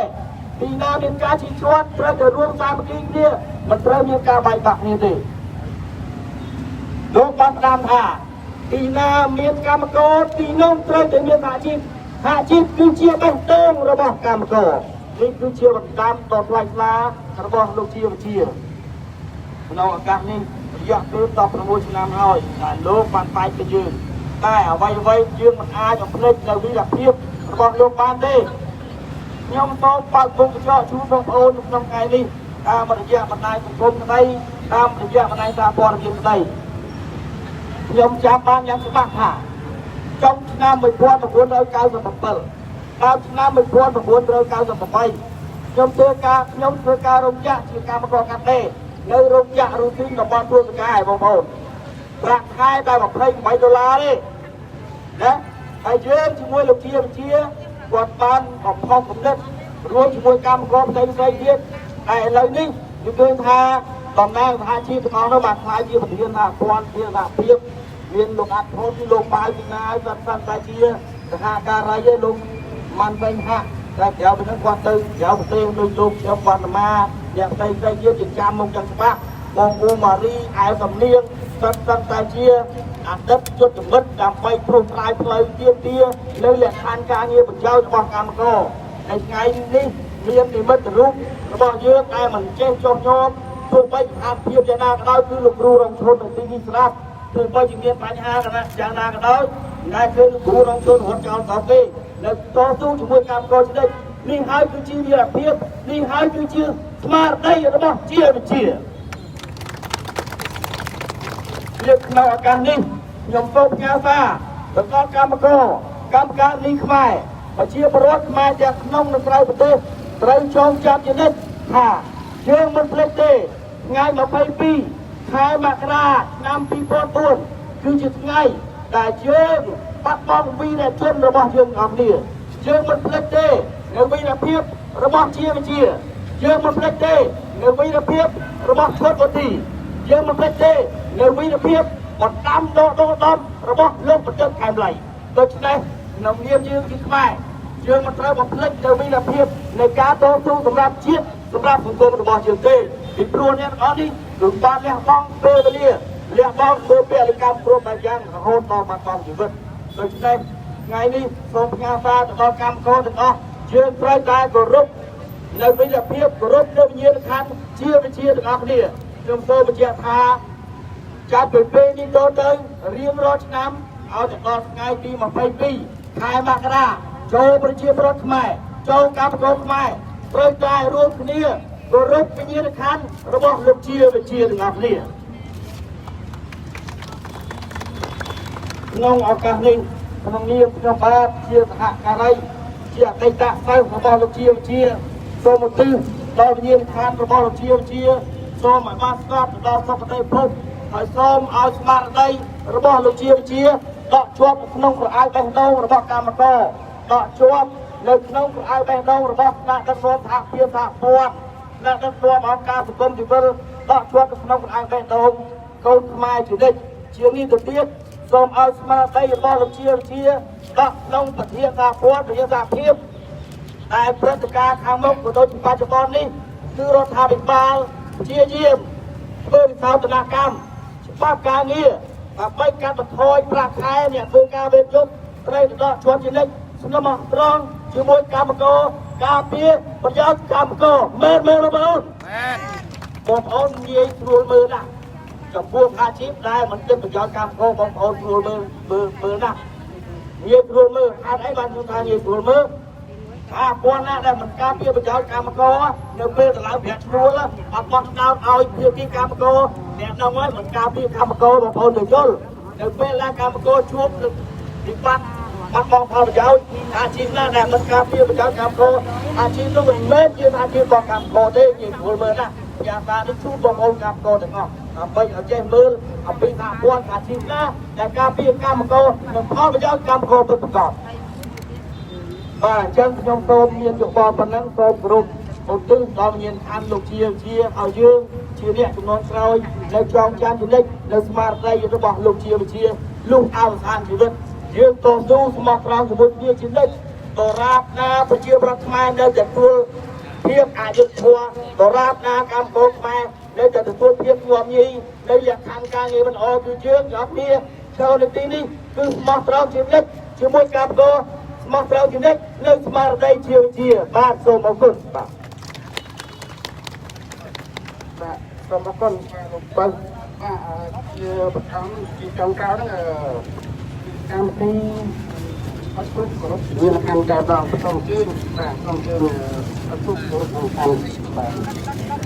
ទីណាមានការជិះជាន់ត្រូវតែរួមសាមគ្គីគ្នាមិនត្រូវមានការបែកបាក់គ្នាទេលោកបានផ្ដាំថាទីណាមានកម្មករទីនោះត្រូវតែមានសហជីពគឺជាបេះដូងរបស់កម្មករនេះគឺជាវត្តកម្មដ៏ថ្លៃថ្លារបស់លោកជាវិជាក្នុងឱកាសនេះរយៈពេល16ឆ្នាំហើយដែលលោកបានបែកពីយើងតែអ្វីយើងមិនអាចបំភ្លេចនៅវីរភាពរបស់លោកបានទេខ្ញុំសូមបើកមុខកញ្ចក់ជូនបងប្អូនក្នុងថ្ងៃនេះតាមរយៈបណ្ដាញសង្គមក្តីតាមរយៈបណ្ដាញសារព័ត៌មានក្តីខ្ញុំចាំបានយ៉ាងច្បាស់ថាtrongឆ្នាំ1997ដល់ឆ្នាំ1998ខ្ញុំធ្វើការរោងចក្រជាកម្មករកាត់ដេរនៅរោងចក្ររូទីនតំបន់ព្រំសកាយបងប្អូនប្រាក់ខែតែ$28ទេណាហើយយើងជាមួយលោកជាវិជាគាត់បានបំផុសគំនិតរួមជាមួយកម្មករផ្សេងទៀតតែឥឡូវនេះយើងឃើញថាតំណែងសហជីពទាំងអស់នោះបានខ្លាយជាប្រធានសហព័ន្ធជាសហភាពមានលោកអាត់ធនលោកបាយពីណាឲ្យគាត់តែជាសហការីឯលោកមិនវិញហាក់តែក្រៅពីនោះគាត់ទៅក្រៅប្រទេសដូចលោកខ្ញុំវណ្ណមាអ្នកផ្សេងទៀតចិញ្ចាំមុខចឹងច្បាស់បងអ៊ូម៉ារីអែលសំលៀងគាត់តែជាអតីតយុទ្ធមិត្តដើម្បីព្រោះថ្លៃផ្លូវទៀមទានៅលក្ខខណ្ឌការងារប្រយោជន៍របស់កម្មករในថ្ងៃនេះមាននិមិត្តរូបរបស់យើងដែលមិនចេះចោះញោមទោះបីអាភិបយ៉ាងណាក៏ដោយគឺលោកគ្រូរងឈុននៅទីនេះស្រាប់ទោះបីជាមានបញ្ហាយ៉ាងណាក៏ដោយតែគឺលោកគ្រូរងឈុនរត់ចោលស្រុកទេនៅតស៊ូជាមួយកម្មករជានិច្ចនេះហើយគឺជាវីរភាពនេះហើយគឺជាស្មារតីរបស់ជាវិជា យើងក្នុងឱកាសនេះខ្ញុំសូមផ្ញើសារទៅដល់កម្មការនេះខ្មែរប្រជាពលរដ្ឋខ្មែរទាំងក្នុងនិងក្រៅប្រទេសត្រូវចងចាំជានិច្ចថាយើងមិនភ្លេចទេថ្ងៃ22ខែមករាឆ្នាំ2004គឺជាថ្ងៃដែលយើងបាត់បង់វីរជនរបស់យើងអស់គ្នាយើងមិនភ្លេចទេនៅវីរភាពរបស់ជាវិជាយើងមិនភ្លេចទេនៅវីរភាពរបស់ឈុតវទីយើងមិនភ្លេចទេនៅវីរភាពបណ្ដាំដកដំរបស់លោកប្រទេសខេមលីដូច្នេះក្នុងនាមយើងជាខ្មែរយើងមិនត្រូវបំភ្លេចនៅវីរភាពនៃការតស៊ូសម្រាប់ជាតិសម្រាប់សង្គមរបស់យើងទេពីព្រោះអ្នកទាំងអស់នេះគឺបានលះបង់ពេលវេលាលះបង់ធ្វើពលកម្មគ្រប់បែបយ៉ាងរហូតដល់បាត់បង់ជីវិតដូច្នេះថ្ងៃនេះសូមផ្ញើសារទៅដល់កម្មករទាំងអស់យើងត្រូវតែគោរពនៅវិជ្ជាភាពគោរពនៅវិញ្ញាណក្ខន្ធជាវិជាទាំងអស់គ្នាខ្ញុំសូមបញ្ជាក់ថាចាប់ពីពេលនេះទៅរៀងរាល់ឆ្នាំឲ្យដល់ថ្ងៃទី22ខែមករាចូលប្រជាពលរដ្ឋខ្មែរចូលកម្មករខ្មែរត្រូវតែរួមគ្នាគោរពវិញ្ញាណក្ខន្ធរបស់លោកជាវិជាទាំងអស់គ្នាក្នុងឱកាសនេះក្នុងនាមខ្ញុំបាទជាសហការីជាអតីតសិស្សរបស់លោកជាវិជាសូមឧទ្ទិសដល់វិញ្ញាណក្ខន្ធរបស់លោកជាវិជាសូមឲ្យបានស្កប់ទៅដល់សុគតិភពហើយសូមឲ្យស្មារតីរបស់លោកជាវិជាដកជាប់ក្នុងក្រអៅបេះដូងរបស់កម្មករដកជាប់នៅក្នុងក្រអៅបេះដូងរបស់គណៈដឹកនាំសហភាពសហព័ន្ធគណៈដឹកនាំអង្គការសង្គមស៊ីវិលដកជាប់ក្នុងក្រអៅបេះដូងកូនខ្មែរជានិច្ចជានេះទៅទៀតសូមឲ្យស្មារតីរបស់លោកជាវិជាដកក្នុងប្រធានសហព័ន្ធប្រធានសហភាពតែព្រឹត្តិការណ៍ខាងមុខក៏ដូចជាបច្ចុប្បន្ននេះគឺរដ្ឋាភិបាលព្យាយាមធ្វើវិសោធនកម្មច្បាប់ការងារដើម្បីកាត់បន្ថយប្រាក់ខែអ្នកធ្វើការវេទយប់ត្រូវដកជាប់ជានិច្ចស្នុំអត់ត្រង់ជាមួយកម្មករការពារប្រយោជន៍កម្មករមែនបងប្អូនបងប្អូននិយាយស្រួលមើលណាស់ចំពោះអាជីពដែលមិនគិតប្រយោជន៍កម្មករបងប្អូនស្រួលមើលណាស់និយាយស្រួលមើលហេតុអីបានខ្ញុំថានិយាយស្រួលមើលអាព័ន្ធណាដែលមិនការពារប្រយោជន៍កម្មករនៅពេលតម្លៃប្រាក់ឈ្នួលអត់បោះឆ្នោតឲ្យភាគីកម្មករអ្នកនោះហើយមិនការពារកម្មករបងប្អូនទៅយល់នៅពេលដែលកម្មករជួបវិបត្តិបាត់បង់ផលប្រយោជន៍អាជីពណាដែលមិនការពារប្រយោជន៍កម្មករអាជីពនោះមិនមែនជាអាជីពរបស់កម្មករទេនិយាយស្រួលមើលណាយ៉ាងណានេះជួបបងប្អូនកម្មករទាំងអស់ដើម្បីឲ្យចេះមើលអំពីសហព័ន្ធអាជីពណាដែលការពារកម្មករនិងផលប្រយោជន៍កម្មករពិតប្រាកដបាទអញ្ចឹងខ្ញុំសូមមានយោបល់ប៉ុណ្ណឹងសូមគោរពឧទ្ទិសដល់វិញ្ញាណក្ខន្ធលោកជាឲ្យយើងជាអ្នកចំនួនក្រោយនៅចងចាំជានិច្ចនៅស្មារតីរបស់លោកជាលុះអវសានជីវិតយើងតស៊ូស្មោះត្រង់ជាមួយគ្នាជានិច្ចដរាបណាប្រជាប្រដ្ឋខ្មែរនៅទទួលភាពអយុត្តិធម៌ដរាបណាកម្មករខ្មែរនៅតែទទួលភាពងាប់ញីនៅលក្ខខណ្ឌការងារមិនល្អគឺយើងអត់មានចូលនៅទីនេះគឺស្មោះត្រង់ជានិច្ចជាមួយកម្មករស្មោះត្រង់ជានិច្ចនៅស្មារតីជាបាទសូមអរគុណបាទសូមអរគុណលោកបើជាបឋមជាចុងក្រោយហ្នឹងកម្មវិធីអត់គ្រប់គ្រប់មានលក្ខខណ្ឌការដល់សូមជឿបាទសូមជឿអត់គ្រប់គ្រប់ក្នុងកម្មបាទ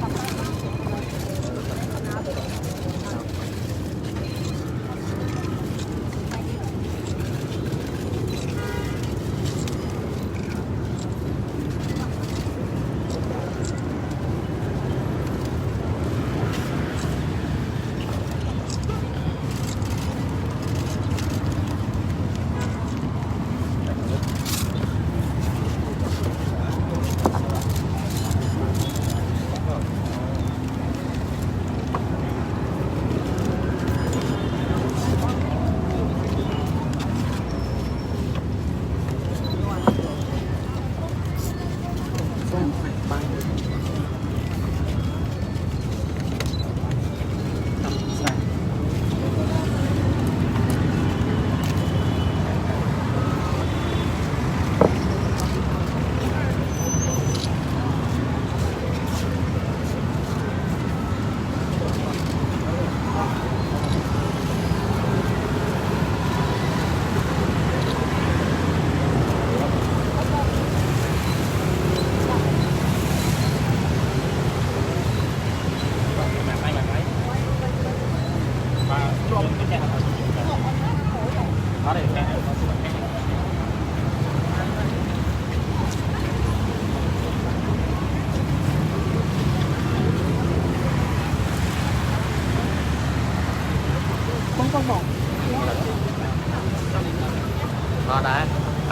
Ngon đấy.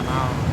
Ngon.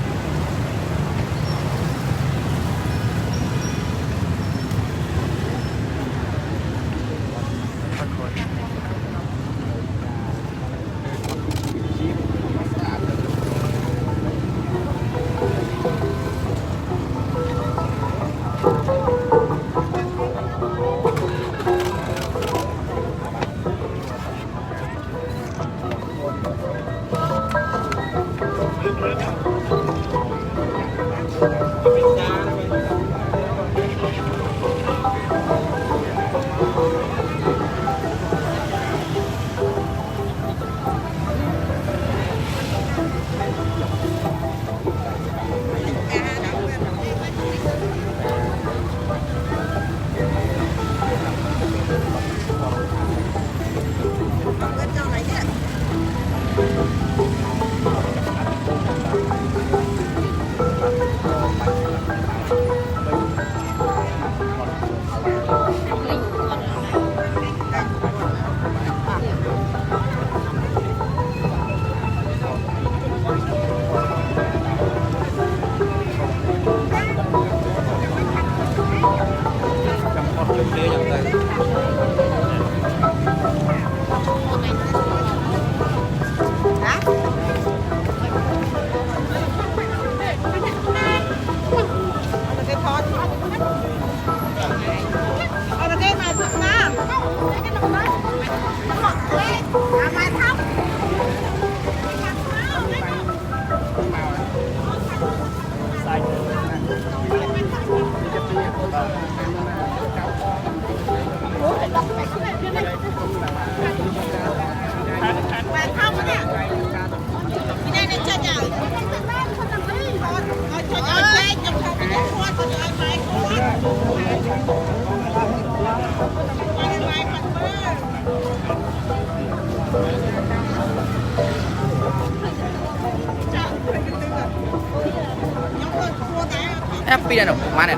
Happy đâu mà này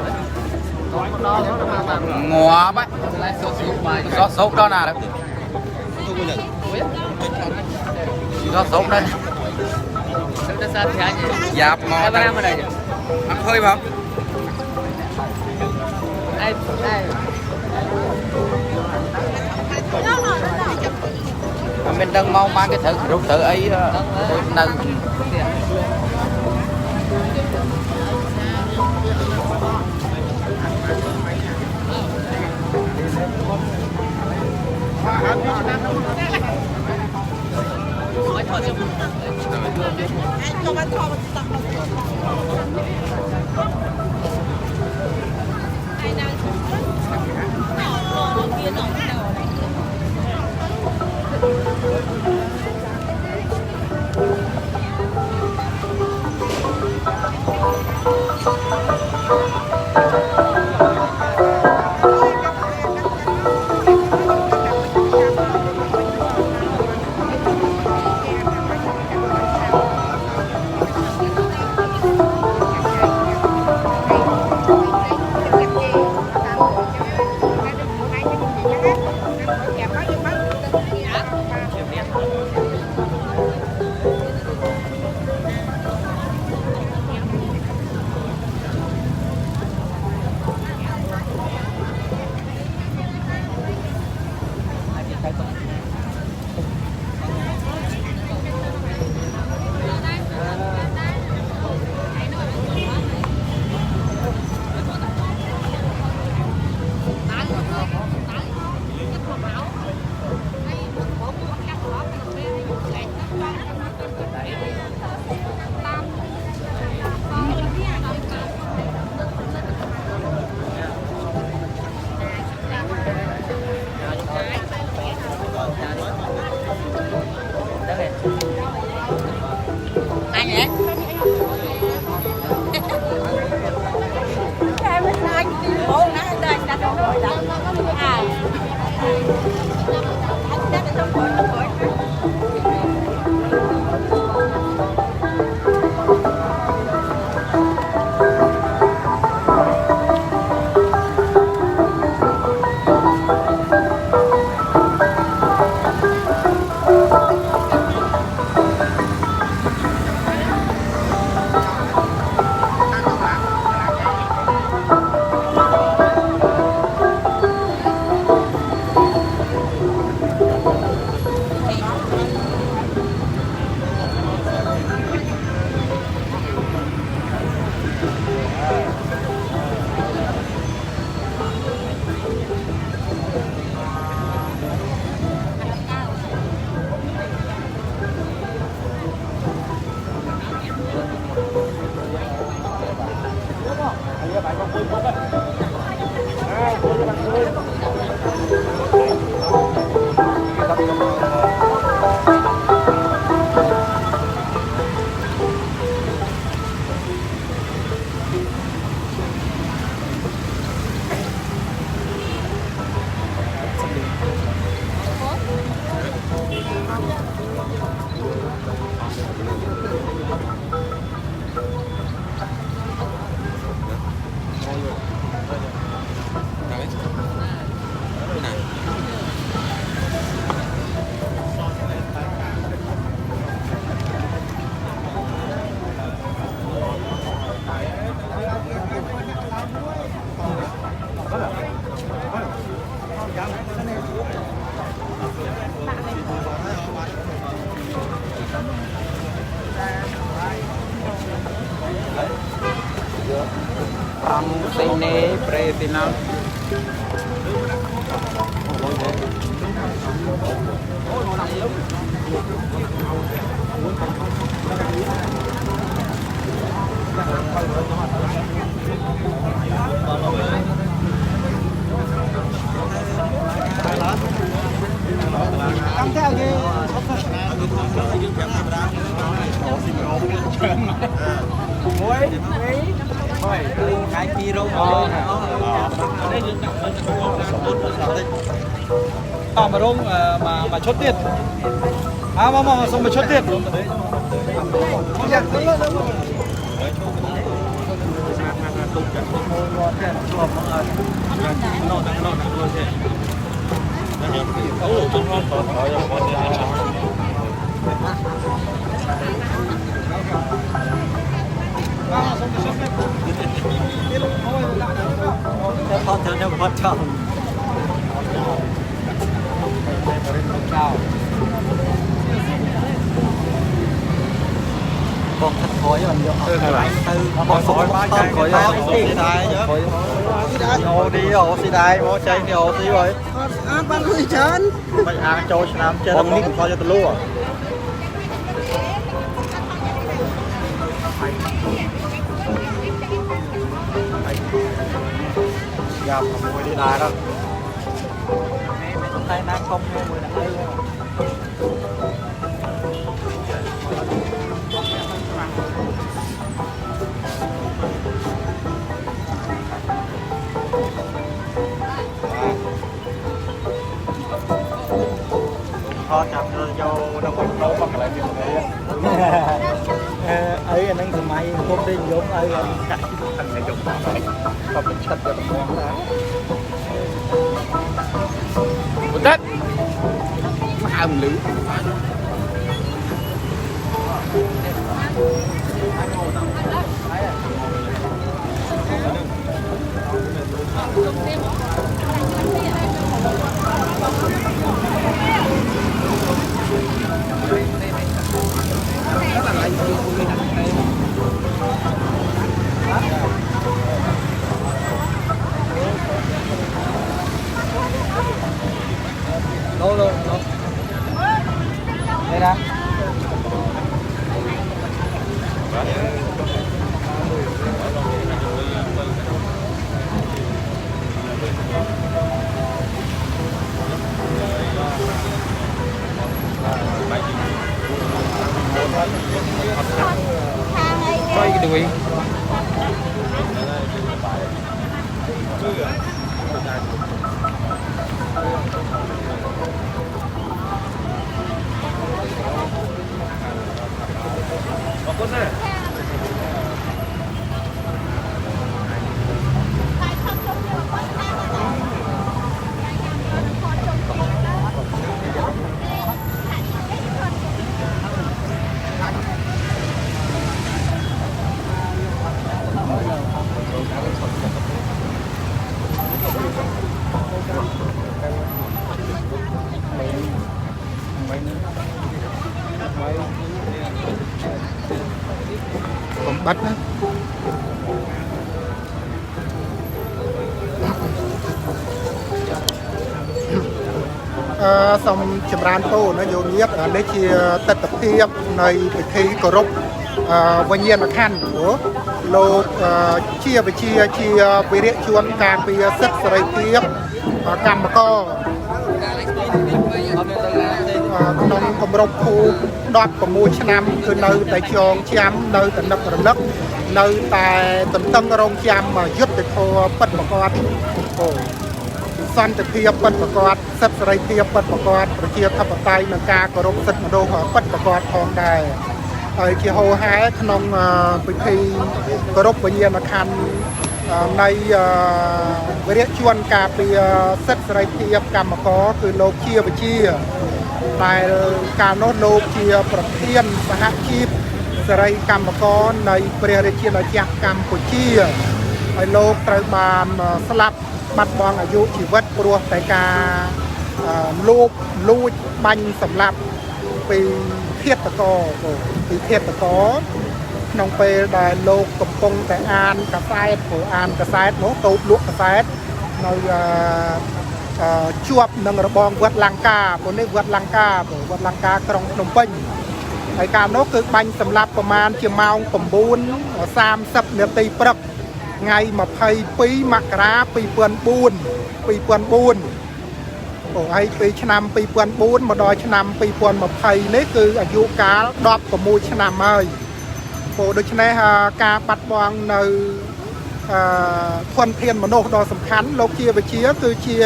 ngọt á xót sốt đó nè xót sốt đây dạp ngọt ăn hơi không mình đang mong mang cái rượu tự ấy nâng ប្រេទីណាCắm theo gì? Muối, cái kia đâu mà rung mà chốt tiền. À mà xong mà chốt tiền. Con thằng nào bắt chồng. Con thật khói rồi con khói quá chạy khói xì đai chứ ô đi ô xì đai ô chạy đi ô xì rồi ăn ban hơi chán mày ăn cho nam chơi con đi cho tao lúa gặp mùi đi đài đó tay nam không mùi đã đây thôi chậm rồi vô đâu có đâu bắt lại việc này ấy anh đang mày không đi giống ấy anh này giống không mình chết cho con đó một tết mà hầm lử đâu đâu đây đó quay cái đuôi bắt đó. Xong chấm ran tô nó vô nhiếp để chia tật tập thiệp này phải thi cổ rục vinh nhiên là khăn của lô chia về chia về địa chuan càng về sức sợi thiệp càng mà co nông công rục khu đọt của mùa năm từ nơi tại trường chăm nơi tại nắp rừng đất nơi tại tỉnh tân rong chăm mà giúp để thô bật một con san tập thiệp bật một con sức sợi thiệp bật một con rồi chia thắp tay nâng ca của rục sức mà đô họ bật một con thòng đài ở chiều hồ hái nông bị thi của rục bây giờ là khănในวิริยชวนกาปีเซตไรเทียบกรรมก็คือโลกเชียไปเชียแต่การโน้ตโลกเชียประเทศสหชีพสไรกรรมก็ในเปรียเชียในจักรกรรมกุเชียในโลกตระบานสลับบัดบองอายุชีวิตปลัวแต่การลูกลูดบังสำหรับปีเทียบตะกอปีเทียบตะกอ ក្នុងពេលដែលលោកកំពុងតែអានកសែតព្រោះអានកសែតនោះតូបលក់កសែតនៅជាប់នឹងរបងវត្តលង្កាព្រោះនេះវត្តលង្កាវត្តលង្កាក្រុងភ្នំពេញហើយកាលនោះគឺបាញ់សម្លាប់ប្រមាណជាម៉ោង 9:30 នាទីព្រឹកថ្ងៃ 22 មករា 2004 ហើយពីឆ្នាំ 2004 មកដល់ឆ្នាំ 2020 នេះគឺអាយុកាល 16 ឆ្នាំហើយដូច្នេះការបាត់បង់នៅធនធានមនុស្សដ៏សំខាន់លោកជាវិជាគឺជា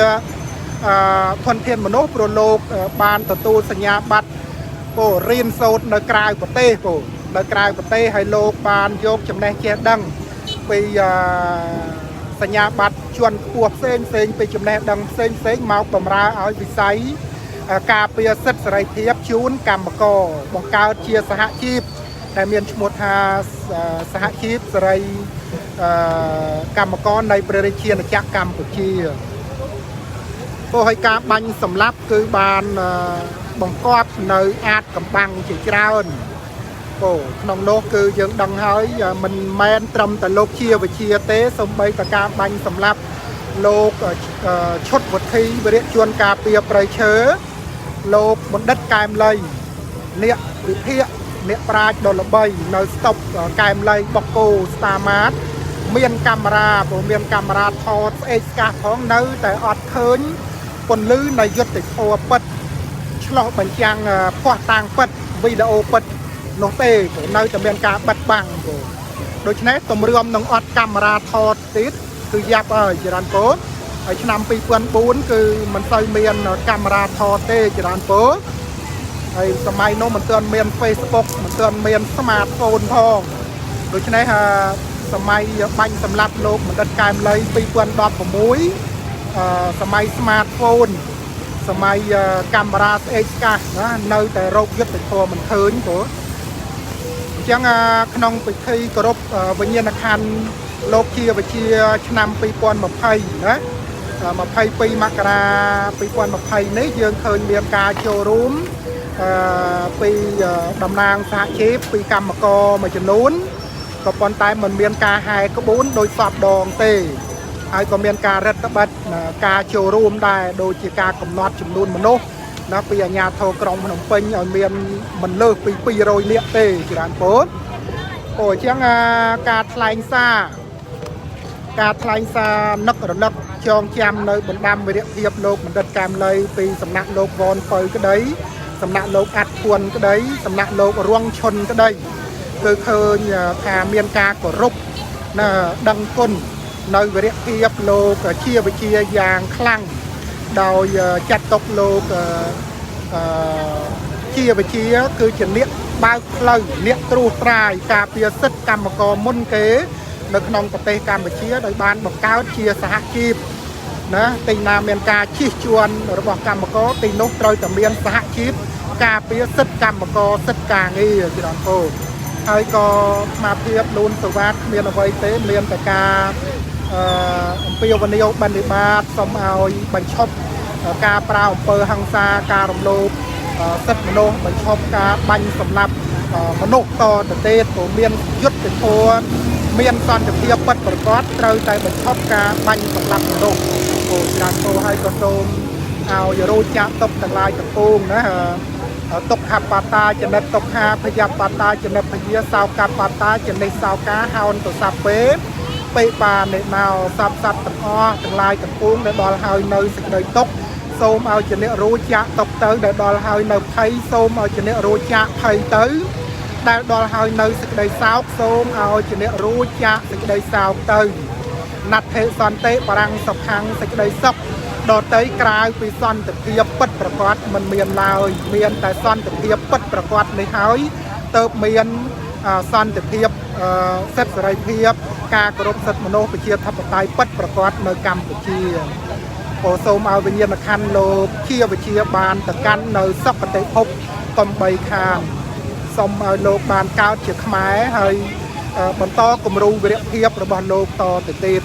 ធនធានមនុស្សព្រោះលោកបានទទួលសញ្ញាបត្ររៀនសូត្រនៅក្រៅប្រទេសនៅក្រៅប្រទេសហើយលោកបានយកចំណេះចេះដឹងពីសញ្ញាបត្រជាន់ខ្ពស់ផ្សេងពីចំណេះដឹងផ្សេងមកបម្រើឲ្យវិស័យការពារសិទ្ធិសេរីភាពជូនកម្មករបង្កើតជាសហជីពដែលមានឈ្មោះថាសហជីពសេរីកម្មករនៃព្រះរាជាណាចក្រកម្ពុជាហើយការបាញ់សម្លាប់គឺបានបង្កប់នៅអាតកំបាំងជាច្រើនក្នុងនោះគឺយើងដឹងហើយមិនមែនត្រឹមតែលោកជាវិជាទេសូម្បីតែការបាញ់សម្លាប់លោកឈុតវុធីវិរិយជនការពារព្រៃឈើលោកបណ្ឌិតកែមលីអ្នកវិភាគអ្នកប្រាជ្ញដ៏ល្បីនៅស្តុបកែមលីបកគោស្តាម៉ាតមានកាមេរ៉ាថតស្អេកស្កះផងនៅតែអត់ឃើញពន្លឺនៃយុទ្ធធម៌ពិតឆ្លោះបញ្ចាំងភ័ស្តុតាងពិតវីដេអូពិតនោះទេនៅតែមានការបិទបាំងដូច្នេះទម្រាំនឹងអត់កាមេរ៉ាថតទៀតគឺយ៉ាប់ហើយចរន្តពោហើយឆ្នាំ 2004 គឺមិនសូវមានកាមេរ៉ាថតទេចរន្តពោហើយសម័យនោះមិនទាន់មាន Facebook មិនទាន់មាន Smartphone ផងដូច្នេះសម័យបាញ់សម្លាប់លោកបណ្ឌិតកែមលី 2016 សម័យ Smartphone សម័យកាមេរ៉ាស្អេកស្កះណានៅតែរកយុទ្ធធម៌មិនឃើញអញ្ចឹងក្នុងពិធីគោរពវិញ្ញាណក្ខន្ធលោកជាវិជាឆ្នាំ 2020 ណា 22 មករា 2020 នេះយើងឃើញមានការចូលរួមពីតំណាងសហជីពពីកម្មករមួយចំនួនក៏ប៉ុន្តែមិនមានការហែក្បួនដោយសពដងទេហើយក៏មានការរដ្ឋបិទការចូលរួមដែរដូចជាការកំណត់ចំនួនមនុស្សណាពីអាជ្ញាធរក្រុងភ្នំពេញឲ្យមានមិនលើសពី200នាក់ទេច្រើនពោលអញ្ចឹងការថ្លែងសារនឹករលឹកចងចាំនៅបណ្ដាំវីរភាពលោកបណ្ឌិតកែមលីពីសំណាក់លោកវនពៅក្តីសំណាក់លោកអាត់ភួនក្តីសំណាក់លោករងឈុនក្តីគឺឃើញថាមានការគោរពណាដឹងគុណនៅវីរភាពលោកជាវិជាយ៉ាងខ្លាំងដោយចាត់ទុកលោកជាវិជាគឺជាអ្នកបើកផ្លូវអ្នកត្រួសត្រាយការពារសិទ្ធិកម្មករមុនគេនៅក្នុងប្រទេសកម្ពុជាដោយបានបង្កើតជាសហជីពណាទីណាមានការជិះជាន់របស់កម្មករទីនោះត្រូវតែមានសហជីពការពារសិទ្ធិកម្មករសិទ្ធិការងារជាដល់ពោលហើយក៏ស្មារតីលូនសវ៉ាតគ្មានអ្វីទេមានតែការអំពាវនាវបណ្ឌិបាតសូមឲ្យបញ្ឈប់ការប្រើអំពើហិង្សាការរំលោភសិទ្ធិមនុស្សបញ្ឈប់ការបាញ់សម្លាប់មនុស្សតទៅទៀតព្រោះមានយុទ្ធធម៌មានសន្តិភាពពិតប្រាកដត្រូវតែបញ្ឈប់ការបាញ់សម្លាប់មនុស្សច្រើនពោហើយក៏សូមឲ្យរោចាក់ទុកទាំងឡាយទាំងពួងណាទុកហបតាចនិតទុកហាភយបតាចនិតភយាសោកបតាចនិតសោកាហោនទៅសាពេបាននៅសពសត្វទាំងអស់ទាំងឡាយទាំងពួងដែលដល់ហើយនៅសេចក្តីទុកសូមឲ្យជាអ្នករោចាក់ទុកទៅដែលដល់ហើយនៅភ័យសូមឲ្យជាអ្នករោចាក់ភ័យទៅដែលដល់ហើយនៅសេចក្តីសោកសូមឲ្យជាអ្នករោចាក់សេចក្តីសោកទៅណដ្ឋិសន្តិបរាំងសុខੰសេចក្តីសុខដតីក្រៅពីសន្តិភាពពិតប្រាកដមិនមានឡើយមានតែសន្តិភាពពិតប្រាកដនេះហើយទើបមានសន្តិភាពសិទ្ធិសេរីភាពការគោរពសិទ្ធិមនុស្សប្រជាធិបតេយ្យពិតប្រាកដនៅកម្ពុជាសូមឲ្យវិញ្ញាណក្ខន្ធលោកជាវិជាបានទៅកាន់នៅសុគតិភពកំបីខាងសូមឲ្យលោកបានកើតជាខ្មែរហើយបន្តគំរូវីរភាពរបស់លោកតទៅទៀត